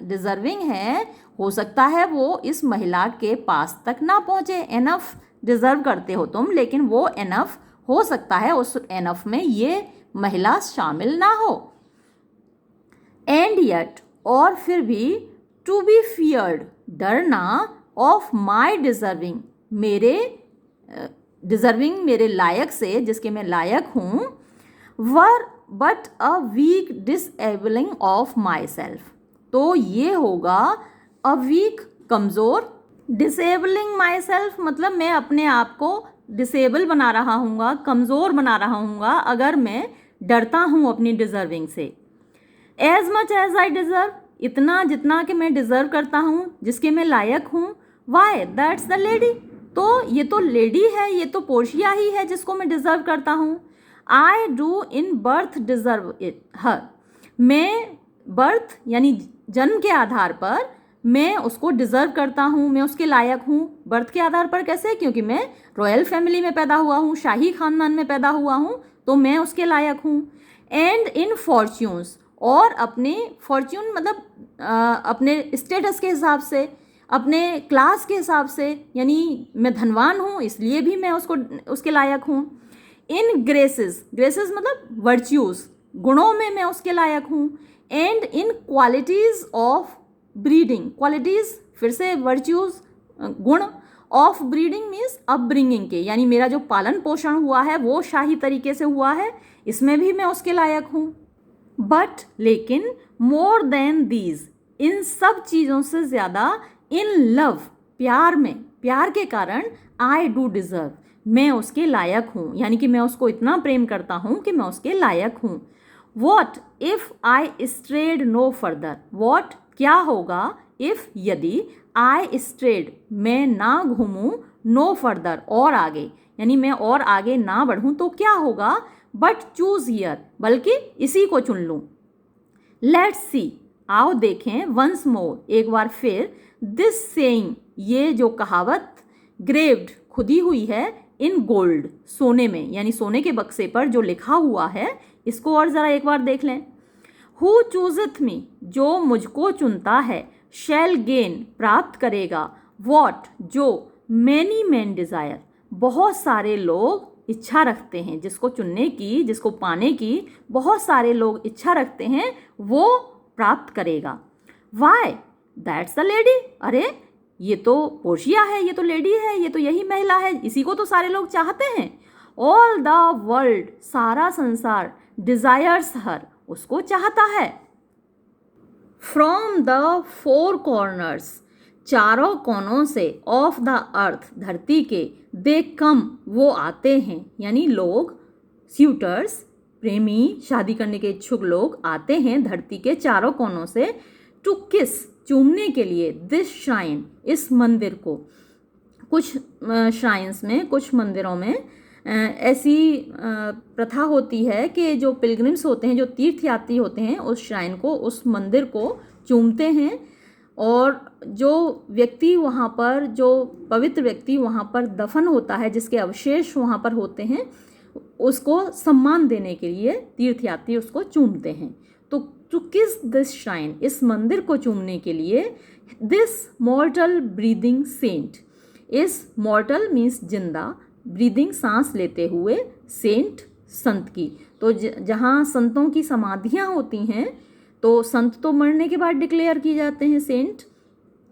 डिज़र्विंग है, हो सकता है वो इस महिला के पास तक ना पहुँचे। एनफ डिज़र्व करते हो तुम, लेकिन वो एनफ हो सकता है उस एनफ में ये महिला शामिल ना हो। एंड येट, और फिर भी, टू बी फियर्ड, डरना, ऑफ माई डिज़र्विंग, मेरे डिज़र्विंग, मेरे लायक से, जिसके मैं लायक हूँ। Were but a weak disabling of myself, तो ये होगा अ वीक, कमज़ोर। डिसेबलिंग माई सेल्फ मतलब मैं अपने आप को डिसेबल बना रहा हूँगा, कमज़ोर बना रहा हूँगा अगर मैं डरता हूँ अपनी डिज़र्विंग से। As much as I deserve, इतना जितना कि मैं डिज़र्व करता हूँ, जिसके मैं लायक हूँ। वाई, दैट्स द लेडी, तो ये तो लेडी है, ये तो पोर्शिया ही है जिसको मैं डिज़र्व करता हूँ। I do in birth deserve it her, मैं बर्थ यानी जन्म के आधार पर मैं उसको डिज़र्व करता हूँ, मैं उसके लायक हूँ। बर्थ के आधार पर कैसे? क्योंकि मैं रॉयल फैमिली में पैदा हुआ हूँ, शाही खानदान में पैदा हुआ हूँ, तो मैं उसके लायक हूँ। एंड इन फॉर्च्यून्स, और अपने फॉर्च्यून मतलब अपने स्टेटस के हिसाब से, अपने क्लास के हिसाब से, यानी मैं धनवान हूँ इसलिए भी मैं उसके लायक हूँ। इन ग्रेसेस, ग्रेसेस मतलब वर्च्यूज़, गुणों में मैं उसके लायक हूँ। And in qualities of breeding, qualities फिर से वर्च्यूज़, गुण, ऑफ ब्रीडिंग मीन्स अपब्रिंगिंग के, यानी मेरा जो पालन पोषण हुआ है वो शाही तरीके से हुआ है, इसमें भी मैं उसके लायक हूँ। बट लेकिन मोर देन दीज, इन सब चीज़ों से ज़्यादा, इन लव, प्यार में, प्यार के कारण, आई डू डिज़र्व, मैं उसके लायक हूँ, यानी कि मैं उसको इतना प्रेम करता हूँ कि मैं उसके लायक हूँ। What if I strayed no further, what क्या होगा, इफ़ यदि, आई स्ट्रेड मैं ना घूमूँ, नो फर्दर और आगे, यानी मैं और आगे ना बढ़ूँ तो क्या होगा, बट चूज़ हियर, बल्कि इसी को चुन लूँ। लेट्स सी, आओ देखें, वंस मोर, एक बार फिर, दिस सेइंग, ये जो कहावत, ग्रेव्ड खुदी हुई है, इन गोल्ड सोने में, यानी सोने के बक्से पर जो लिखा हुआ है, इसको और ज़रा एक बार देख लें। हु चूजथ मी, जो मुझको चुनता है, शैल गेन प्राप्त करेगा, वॉट जो, मैनी मैन डिज़ायर, बहुत सारे लोग इच्छा रखते हैं, जिसको चुनने की, जिसको पाने की बहुत सारे लोग इच्छा रखते हैं, वो प्राप्त करेगा। वाई, दैट्स द लेडी, अरे ये तो पोर्शिया है, ये तो लेडी है, ये तो यही महिला है, इसी को तो सारे लोग चाहते हैं। ऑल द वर्ल्ड, सारा संसार, डिज़ायर्स हर, उसको चाहता है। फ्रॉम द फोर कॉर्नर्स, चारों कोनों से, ऑफ द अर्थ, धरती के, दे कम, वो आते हैं, यानी लोग, स्यूटर्स, प्रेमी, शादी करने के इच्छुक लोग आते हैं धरती के चारों कोनों से, टू किस, चूमने के लिए, दिस श्राइन, इस मंदिर को। कुछ श्राइन्स में, कुछ मंदिरों में ऐसी प्रथा होती है कि जो पिलग्रिम्स होते हैं, जो तीर्थयात्री होते हैं, उस श्राइन को, उस मंदिर को चूमते हैं, और जो व्यक्ति वहाँ पर, जो पवित्र व्यक्ति वहाँ पर दफन होता है, जिसके अवशेष वहाँ पर होते हैं, उसको सम्मान देने के लिए तीर्थयात्री उसको चूमते हैं। तो टू किस दिस श्राइन, इस मंदिर को चूमने के लिए, दिस मॉर्टल ब्रीदिंग सेंट, इस मॉर्टल मीन्स जिंदा, ब्रीदिंग सांस लेते हुए, सेंट संत की। तो जहाँ संतों की समाधियाँ होती हैं, तो संत तो मरने के बाद डिक्लेयर किए जाते हैं सेंट,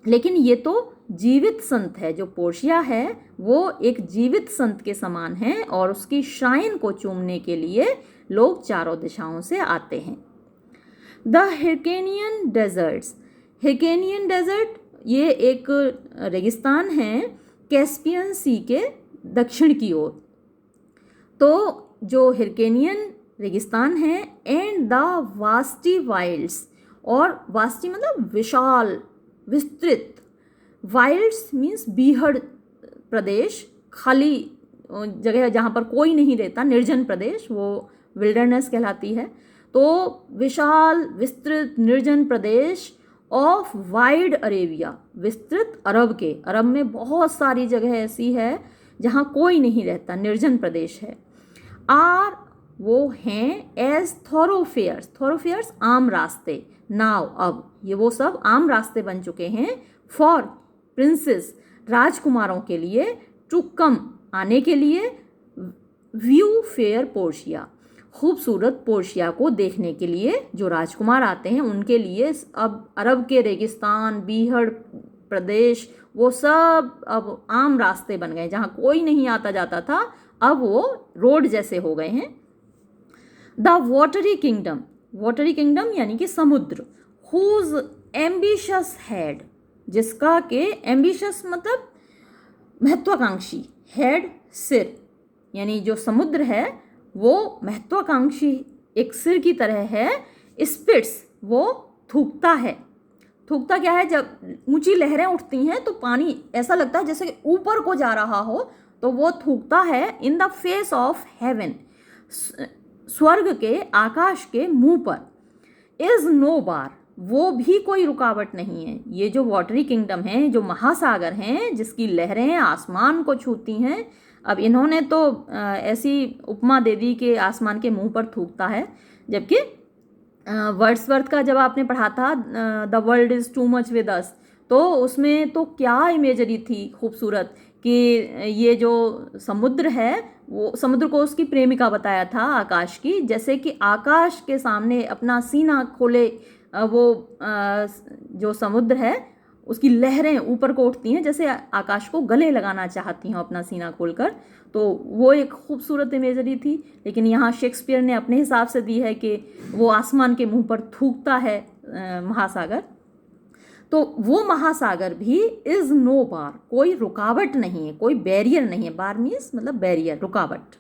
लेकिन ये तो जीवित संत है, जो पोर्शिया है वो एक जीवित संत के समान है, और उसकी श्राइन को चूमने के लिए लोग चारों दिशाओं से आते हैं। द हिरकेनियन डेजर्ट्स, हिरकेनियन डेजर्ट ये एक रेगिस्तान है कैस्पियन सी के दक्षिण की ओर। तो जो हिरकेनियन रेगिस्तान है, एंड द वास्टी वाइल्ड्स, और वास्टी मतलब विशाल, विस्तृत, वाइल्ड्स मीन्स बीहड़ प्रदेश, खाली जगह जहाँ पर कोई नहीं रहता, निर्जन प्रदेश, वो विल्डरनेस कहलाती है। तो विशाल, विस्तृत, निर्जन प्रदेश ऑफ वाइड अरेबिया, विस्तृत अरब के, अरब में बहुत सारी जगह ऐसी है जहाँ कोई नहीं रहता, निर्जन प्रदेश है। आर, वो हैं, एज थोरोफेयर्स, थोरोफेयर्स आम रास्ते, नाव, अब ये वो सब आम रास्ते बन चुके हैं, फॉर प्रिंसेस, राजकुमारों के लिए, टू कम, आने के लिए, व्यू फेयर पोर्शिया, खूबसूरत पोर्शिया को देखने के लिए जो राजकुमार आते हैं उनके लिए अब अरब के रेगिस्तान, बीहड़ प्रदेश, वो सब अब आम रास्ते बन गए, जहाँ कोई नहीं आता जाता था, अब वो रोड जैसे हो गए हैं। The watery kingdom, watery kingdom यानी कि समुद्र, हुज एम्बिशियस हेड, जिसका के एम्बिशियस मतलब महत्वाकांक्षी, हेड सिर, यानी जो समुद्र है वो महत्वाकांक्षी एक सिर की तरह है। स्पिट्स वो थूकता है। थूकता क्या है, जब ऊंची लहरें उठती हैं तो पानी ऐसा लगता है जैसे ऊपर को जा रहा हो, तो वो थूकता है in the face of haven, स्वर्ग के आकाश के मुंह पर। इज नो बार, वो भी कोई रुकावट नहीं है। ये जो वाटरी किंगडम है, जो महासागर हैं जिसकी लहरें आसमान को छूती हैं, अब इन्होंने तो ऐसी उपमा दे दी कि आसमान के मुंह पर थूकता है, जबकि वर्ड्सवर्थ का जब आपने पढ़ा था the world is too much with us, तो उसमें तो क्या इमेजरी थी खूबसूरत कि ये जो समुद्र है वो समुद्र को उसकी प्रेमिका बताया था आकाश की, जैसे कि आकाश के सामने अपना सीना खोले वो जो समुद्र है उसकी लहरें ऊपर को उठती हैं, जैसे आकाश को गले लगाना चाहती हों अपना सीना खोलकर। तो वो एक खूबसूरत इमेजरी थी, लेकिन यहाँ शेक्सपियर ने अपने हिसाब से दी है कि वो आसमान के मुंह पर थूकता है महासागर। तो वो महासागर भी इज़ नो बार, कोई रुकावट नहीं है, कोई बैरियर नहीं है। बार मीन्स मतलब बैरियर, रुकावट।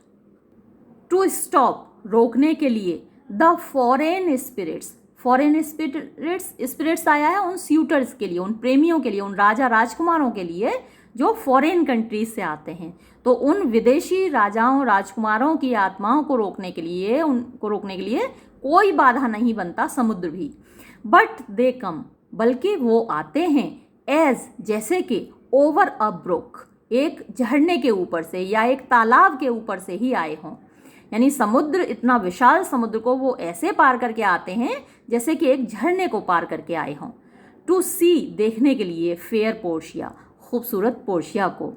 टू स्टॉप, रोकने के लिए। The foreign spirits, foreign spirits आया है उन स्यूटर्स के लिए, उन प्रेमियों के लिए, उन राजा राजकुमारों के लिए जो फॉरेन कंट्रीज से आते हैं। तो उन विदेशी राजाओं राजकुमारों की आत्माओं को रोकने के लिए, उनको रोकने के लिए कोई बाधा नहीं बनता समुद्र भी। बट दे कम, बल्कि वो आते हैं एज, जैसे कि ओवर अ ब्रुक, एक झरने के ऊपर से या एक तालाब के ऊपर से ही आए हों। यानी समुद्र, इतना विशाल समुद्र को वो ऐसे पार करके आते हैं जैसे कि एक झरने को पार करके आए हों। टू सी, देखने के लिए, फेयर पोर्शिया, खूबसूरत पोर्शिया को।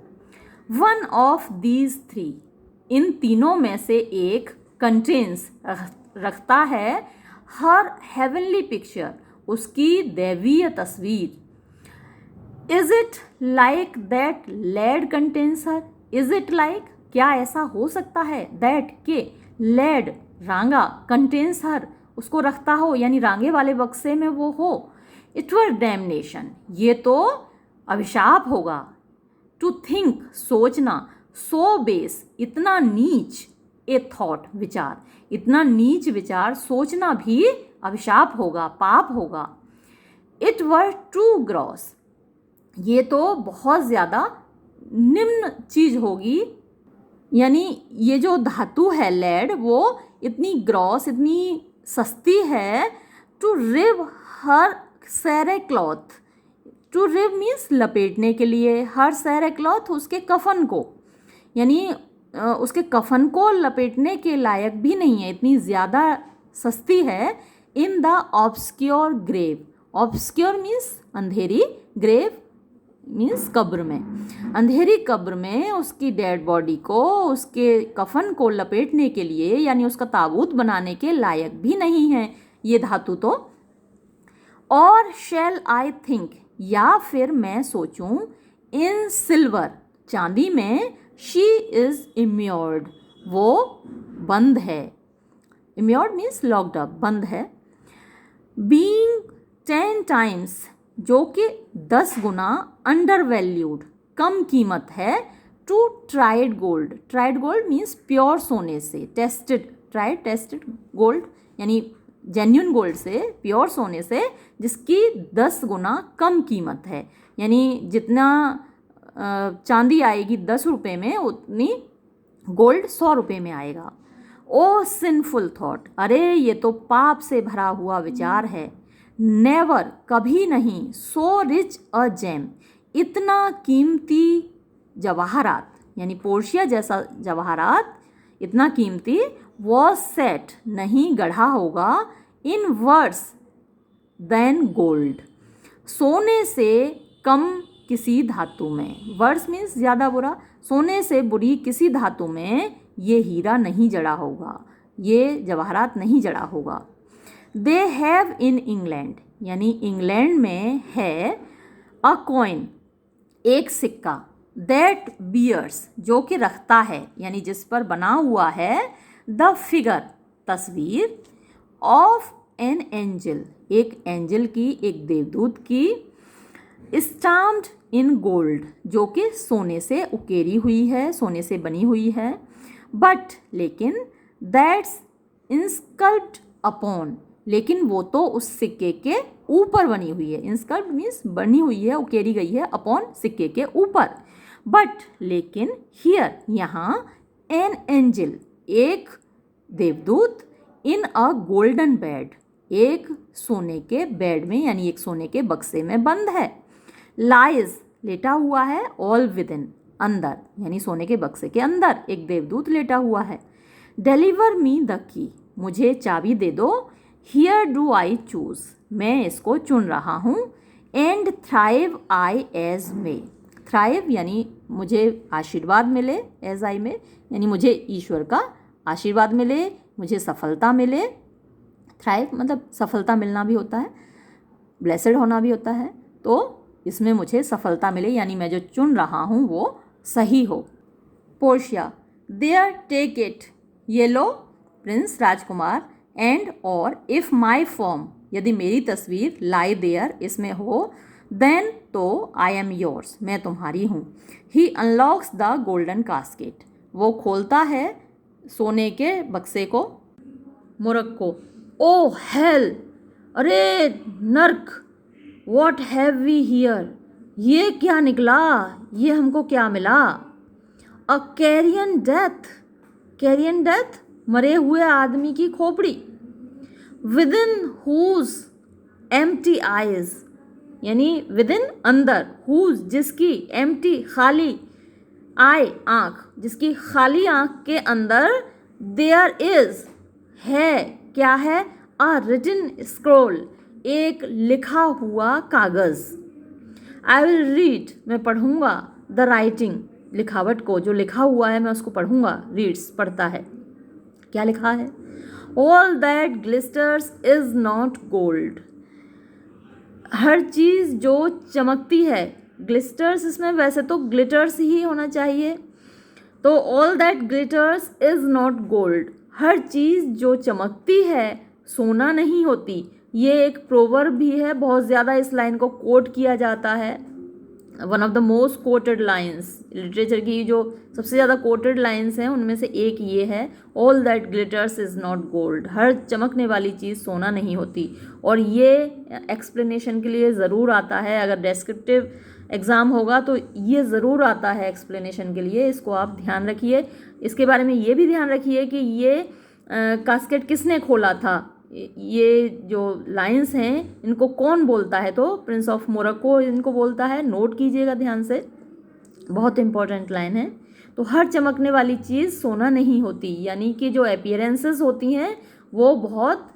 वन ऑफ दीज थ्री, इन तीनों में से एक कंटेन्स, रखता है हर हेवनली पिक्चर, उसकी दैवीय तस्वीर। Is it like that lead contains her, is it like, क्या ऐसा हो सकता है, दैट के लेड रांगा, कंटेन्स हर, उसको रखता हो, यानी रांगे वाले बक्से में वो हो। इट वर डैमनेशन, ये तो अभिशाप होगा। टू थिंक, सोचना, सो बेस, इतना नीच, ए थॉट, विचार, इतना नीच विचार सोचना भी अभिशाप होगा, पाप होगा। इट वर टू ग्रॉस, ये तो बहुत ज़्यादा निम्न चीज़ होगी, यानी ये जो धातु है लेड, वो इतनी ग्रॉस, इतनी सस्ती है। To rib her cerecloth, to rib means लपेटने के लिए, हर सैरे क्लॉथ, उसके कफन को, यानी उसके कफन को लपेटने के लायक भी नहीं है, इतनी ज़्यादा सस्ती है। In the obscure grave, obscure means अंधेरी, ग्रेव मीन्स कब्र में, अंधेरी कब्र में उसकी डेड बॉडी को, उसके कफन को लपेटने के लिए, यानी उसका ताबूत बनाने के लायक भी नहीं है ये धातु तो। और शैल आई थिंक, या फिर मैं सोचूं, इन सिल्वर, चांदी में, शी इज़ इम्योर्ड, वो बंद है, इम्योर्ड मीन्स लॉक्ड अप, बंद है। बीइंग 10 टाइम्स, जो कि 10 गुना अंडर वैल्यूड, कम कीमत है, to tried gold, tried gold means pure सोने से, टेस्टेड, ट्राइड टेस्टेड गोल्ड, यानी जेन्युइन गोल्ड से, प्योर सोने से, जिसकी 10 गुना कम कीमत है, यानी जितना चांदी आएगी 10 रुपये में, उतनी गोल्ड 100 रुपये में आएगा। ओ सिंफुल थॉट, अरे ये तो पाप से भरा हुआ विचार है। नेवर, कभी नहीं, सो रिच अ जेम, इतना कीमती जवाहरात, यानी पोर्शिया जैसा जवाहरात, इतना कीमती, वॉज सेट, नहीं गढ़ा होगा, इन वर्स देन गोल्ड, सोने से कम किसी धातु में, वर्स मीन्स ज़्यादा बुरा, सोने से बुरी किसी धातु में ये हीरा नहीं जड़ा होगा, ये जवाहरात नहीं जड़ा होगा। दे हैव इन इंग्लैंड, यानी इंग्लैंड में है, अ कॉइन, एक सिक्का, दैट बियर्स, जो कि रखता है, यानी जिस पर बना हुआ है, द फिगर, तस्वीर, ऑफ एन एंजल, एक एंजल की, एक देवदूत की, स्टाम्प्ड इन गोल्ड, जो कि सोने से उकेरी हुई है, सोने से बनी हुई है, बट लेकिन दैट्स इंस्कल्प्ड अपॉन, लेकिन वो तो उस सिक्के के ऊपर बनी हुई है, इंस्कल्प्ड मीन्स बनी हुई है, उकेरी गई है, अपॉन सिक्के के ऊपर, बट लेकिन हियर यहाँ एन एंजल, एक देवदूत, इन अ गोल्डन बेड, एक सोने के बेड में यानी एक सोने के बक्से में बंद है, लाइज लेटा हुआ है, ऑल विद इन अंदर यानी सोने के बक्से के अंदर एक देवदूत लेटा हुआ है, डिलीवर मी द की, मुझे चाबी दे दो, हियर डू आई चूज, मैं इसको चुन रहा हूँ, and thrive I as may, thrive यानी मुझे आशीर्वाद मिले, एज आई में यानी मुझे ईश्वर का आशीर्वाद मिले, मुझे सफलता मिले, थ्राइव मतलब सफलता मिलना भी होता है, ब्लेसड होना भी होता है, तो इसमें मुझे सफलता मिले यानी मैं जो चुन रहा हूँ वो सही हो। पोर्शिया, देयर टेक इट, ये लो प्रिंस राजकुमार, एंड और इफ़ माई फॉर्म, यदि मेरी तस्वीर लाई देयर इसमें हो, देन तो आई एम योर्स, मैं तुम्हारी हूँ। ही अनलॉक्स द गोल्डन कास्केट, वो खोलता है सोने के बक्से को, मुरक को। ओ हेल, अरे नर्क, वॉट हैव वी हियर, ये क्या निकला, ये हमको क्या मिला। A carrion death, carrion death मरे हुए आदमी की खोपड़ी, within whose empty eyes, यानी विद इन अंदर, हुज जिसकी, एम्प्टी खाली, आई आँख जिसकी खाली आँख के अंदर, देयर इज है, क्या है, अ रिटन स्क्रोल, एक लिखा हुआ कागज़, आई विल रीड, मैं पढ़ूँगा, द राइटिंग, लिखावट को, जो लिखा हुआ है मैं उसको पढ़ूँगा, रीड्स पढ़ता है, क्या लिखा है, all that glisters is not gold, हर चीज़ जो चमकती है, ग्लिस्टर्स इसमें वैसे तो ग्लिटर्स ही होना चाहिए, तो all that glitters is not gold, हर चीज़ जो चमकती है सोना नहीं होती, ये एक प्रोवर्ब भी है, बहुत ज़्यादा इस लाइन को कोट किया जाता है, one of the most coated lines, literature की जो सबसे ज़्यादा कोटेड लाइन्स हैं उनमें से एक ये है, all that glitters is not gold, हर चमकने वाली चीज़ सोना नहीं होती। और ये एक्सप्लेनेशन के लिए ज़रूर आता है, अगर डेस्क्रिप्टिव एग्ज़ाम होगा तो ये ज़रूर आता है एक्सप्लेनेशन के लिए, इसको आप ध्यान रखिए। इसके बारे में ये भी ध्यान रखिए कि ये कास्केट किसने खोला था, ये जो लाइंस हैं इनको कौन बोलता है, तो प्रिंस ऑफ मोरक्को इनको बोलता है, नोट कीजिएगा ध्यान से, बहुत इंपॉर्टेंट लाइन है। तो हर चमकने वाली चीज़ सोना नहीं होती, यानी कि जो अपीयरेंसेस होती हैं वो बहुत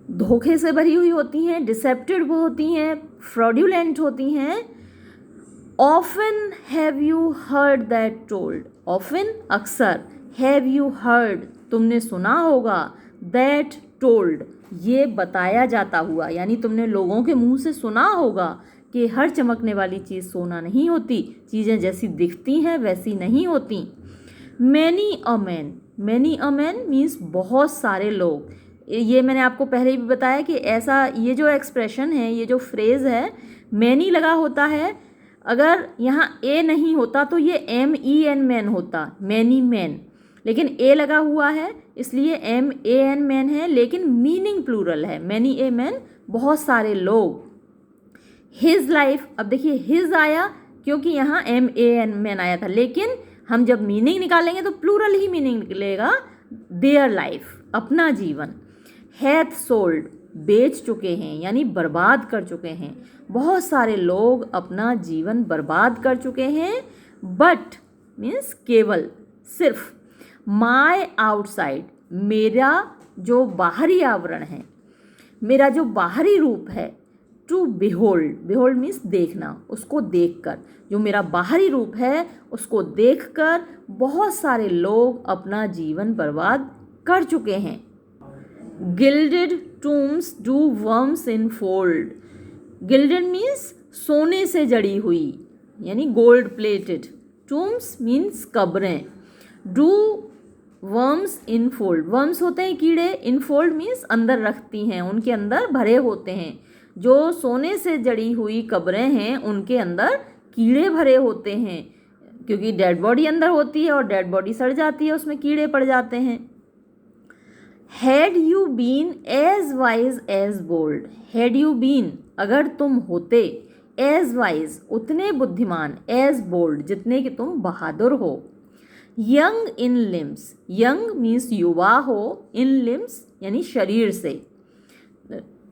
धोखे से भरी हुई होती हैं, डिसेप्टिव होती हैं, फ्रॉड्यूलेंट होती हैं। Often have you heard that told, often अक्सर, हैव यू हर्ड तुमने सुना होगा, दैट टोल्ड ये बताया जाता हुआ, यानी तुमने लोगों के मुंह से सुना होगा कि हर चमकने वाली चीज़ सोना नहीं होती, चीज़ें जैसी दिखती हैं वैसी नहीं होती। Many a man, many a man means बहुत सारे लोग, ये मैंने आपको पहले भी बताया कि ऐसा ये जो एक्सप्रेशन है, ये जो फ्रेज़ है, मैनी लगा होता है, अगर यहाँ ए नहीं होता तो ये MEN मैन होता, मैनी मैन, लेकिन ए लगा हुआ है इसलिए MAN मैन है, लेकिन मीनिंग प्लूरल है, मैनी ए मैन बहुत सारे लोग। हिज लाइफ, अब देखिए हिज आया क्योंकि यहाँ MAN मैन आया था, लेकिन हम जब मीनिंग निकालेंगे तो प्लूरल ही मीनिंग निकलेगा, देयर लाइफ अपना जीवन। हैथ सोल्ड बेच चुके हैं यानी बर्बाद कर चुके हैं, बहुत सारे लोग अपना जीवन बर्बाद कर चुके हैं। बट मीन्स केवल, सिर्फ, माई आउटसाइड मेरा जो बाहरी आवरण है, मेरा जो बाहरी रूप है, टू बिहोल्ड, बिहोल्ड मीन्स देखना, उसको देखकर, जो मेरा बाहरी रूप है उसको देखकर बहुत सारे लोग अपना जीवन बर्बाद कर चुके हैं। गिल्डेड टूम्स डू वर्म्स इन फोल्ड, गिल्डेड मीन्स सोने से जड़ी हुई यानी गोल्ड प्लेटेड, टूम्स मीन्स कब्रें, डू वर्म्स इनफोल्ड, वर्म्स होते हैं कीड़े, इनफोल्ड मीन्स अंदर रखती हैं, उनके अंदर भरे होते हैं। जो सोने से जड़ी हुई कब्रें हैं उनके अंदर कीड़े भरे होते हैं, क्योंकि डेड बॉडी अंदर होती है और डेड बॉडी सड़ जाती है, उसमें कीड़े पड़ जाते हैं। Had you been as wise as bold, had you been अगर तुम होते, एज वाइज उतने बुद्धिमान, एज बोल्ड जितने कि तुम बहादुर हो। Young in limbs, young means युवा हो, इन लिम्स यानी शरीर से,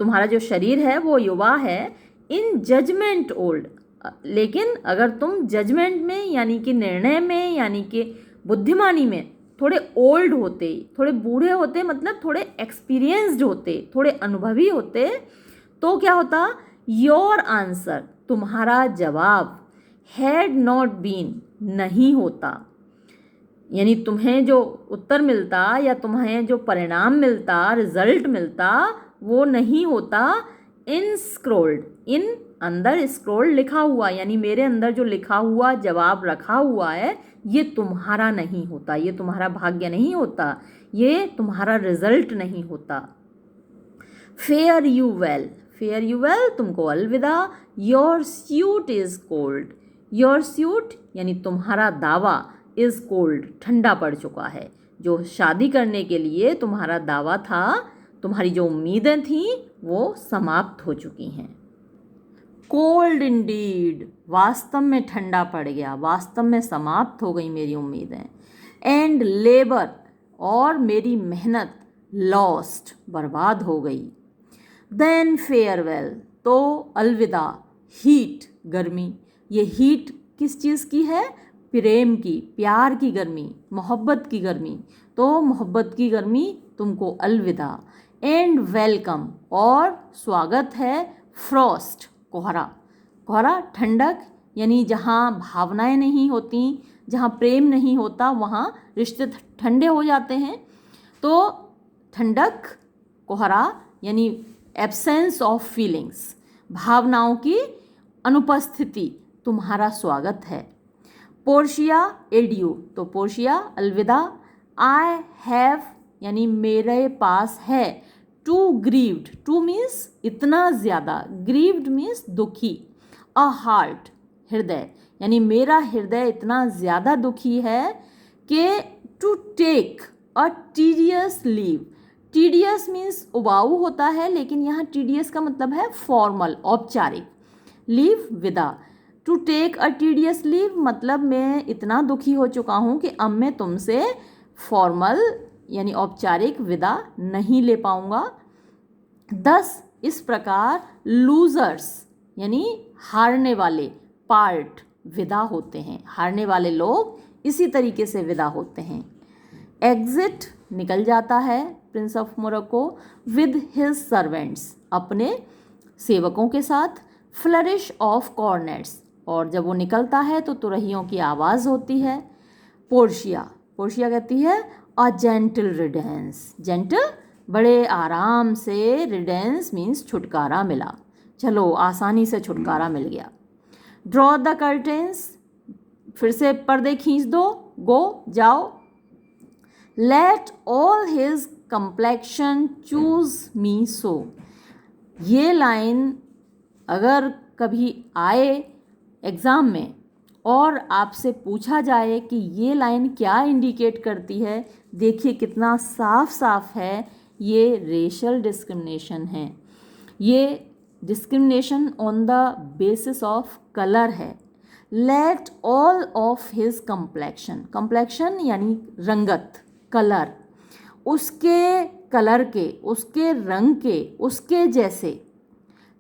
तुम्हारा जो शरीर है वो युवा है। इन जजमेंट ओल्ड, लेकिन अगर तुम जजमेंट में यानी कि निर्णय में यानी कि बुद्धिमानी में थोड़े ओल्ड होते, थोड़े बूढ़े होते, मतलब थोड़े एक्सपीरियंस्ड होते, थोड़े अनुभवी होते, तो क्या होता, योर आंसर तुम्हारा जवाब, हैड नॉट बीन नहीं होता, यानी तुम्हें जो उत्तर मिलता या तुम्हें जो परिणाम मिलता, रिजल्ट मिलता, वो नहीं होता इन स्क्रोल्ड, इन अंदर स्क्रोल्ड लिखा हुआ, यानी मेरे अंदर जो लिखा हुआ जवाब रखा हुआ है ये तुम्हारा नहीं होता, ये तुम्हारा भाग्य नहीं होता, ये तुम्हारा रिजल्ट नहीं होता। Fair you well, fair you well तुमको अलविदा। Your suite is cold, your suite यानी तुम्हारा दावा, इज़ कोल्ड ठंडा पड़ चुका है। जो शादी करने के लिए तुम्हारा दावा था, तुम्हारी जो उम्मीदें थीं वो समाप्त हो चुकी हैं। कोल्ड इंडीड, वास्तव में ठंडा पड़ गया, वास्तव में समाप्त हो गई मेरी उम्मीदें। एंड लेबर, और मेरी मेहनत, लॉस्ट बर्बाद हो गई। देन फेयरवेल, तो अलविदा। हीट गर्मी, ये हीट किस चीज़ की है, प्रेम की, प्यार की गर्मी, मोहब्बत की गर्मी, तो मोहब्बत की गर्मी तुमको अलविदा। एंड वेलकम, और स्वागत है। फ्रॉस्ट कोहरा, कोहरा ठंडक, यानी जहाँ भावनाएं नहीं होती, जहाँ प्रेम नहीं होता वहाँ रिश्ते ठंडे हो जाते हैं, तो ठंडक कोहरा यानी एब्सेंस ऑफ फीलिंग्स, भावनाओं की अनुपस्थिति, तुम्हारा स्वागत है। पोर्शिया एडियो, तो पोर्शिया अलविदा। आई हैव यानी मेरे पास है। टू ग्रीव्ड, टू मीन्स इतना ज़्यादा, ग्रीव्ड मीन्स दुखी। अ हार्ट हृदय, यानी मेरा हृदय इतना ज़्यादा दुखी है कि to take a tedious leave, tedious means उबाऊ होता है, लेकिन यहाँ टीडियस का मतलब है फॉर्मल, औपचारिक। लीव विदा, to take a tedious leave मतलब मैं इतना दुखी हो चुका हूँ कि अब मैं तुमसे फॉर्मल यानी औपचारिक विदा नहीं ले पाऊँगा। 10 इस प्रकार लूजर्स यानी हारने वाले, पार्ट विदा होते हैं, हारने वाले लोग इसी तरीके से विदा होते हैं। एग्जिट निकल जाता है Prince of Morocco with his servants, अपने सेवकों के साथ। फ्लरिश ऑफ कॉर्नेट्स, और जब वो निकलता है तो तुरहियों की आवाज़ होती है। पोर्शिया, पोर्शिया कहती है अ जेंटल रिडेंस, जेंटल बड़े आराम से, रिडेंस मीन्स छुटकारा मिला, चलो आसानी से छुटकारा मिल गया। ड्रॉ द कर्टेंस, फिर से पर्दे खींच दो, गो जाओ। Let all his complexion choose me so, ये लाइन अगर कभी आए एग्ज़ाम में और आपसे पूछा जाए कि ये लाइन क्या इंडिकेट करती है, देखिए कितना साफ साफ है, ये रेशल डिस्क्रिमिनेशन है, ये discrimination on the basis of colour है। Let all of his complexion, complexion यानी रंगत, कलर, उसके कलर के, उसके रंग के, उसके जैसे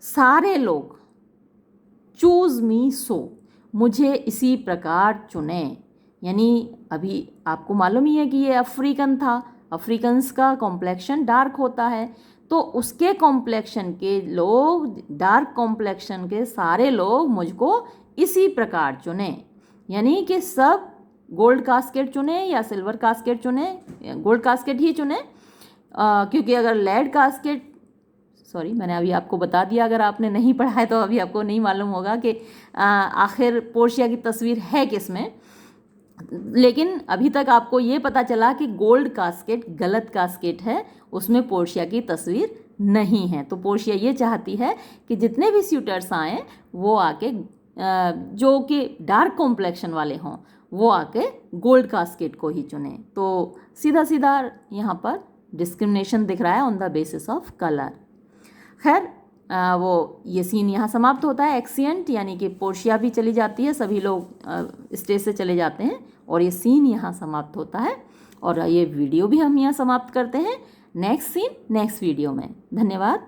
सारे लोग, चूज़ मी सो, मुझे इसी प्रकार चुने, यानी अभी आपको मालूम ही है कि ये अफ्रीकन था, अफ्रीकन्स का कॉम्प्लेक्शन डार्क होता है, तो उसके कॉम्प्लेक्शन के लोग, डार्क कॉम्प्लेक्शन के सारे लोग मुझको इसी प्रकार चुने, यानी कि सब गोल्ड कास्केट चुने या सिल्वर कास्केट चुने, गोल्ड कास्केट ही चुने, क्योंकि अगर लेड कास्केट, सॉरी मैंने अभी आपको बता दिया, अगर आपने नहीं पढ़ा है तो अभी आपको नहीं मालूम होगा कि आखिर पोर्शिया की तस्वीर है किस में। लेकिन अभी तक आपको ये पता चला कि गोल्ड कास्केट गलत कास्केट है, उसमें पोर्शिया की तस्वीर नहीं है। तो पोर्शिया ये चाहती है कि जितने भी स्यूटर्स आएँ वो आके जो कि डार्क कॉम्प्लेक्शन वाले हों वो आके गोल्ड कास्केट को ही चुने। तो सीधा सीधा यहाँ पर डिस्क्रिमिनेशन दिख रहा है on the basis of colour. खैर वो ये सीन यहाँ समाप्त होता है। एक्सिएंट यानी कि पोर्शिया भी चली जाती है, सभी लोग स्टेज से चले जाते हैं और ये सीन यहाँ समाप्त होता है और ये वीडियो भी हम यहाँ समाप्त करते हैं। नेक्स्ट सीन नेक्स्ट वीडियो में। धन्यवाद।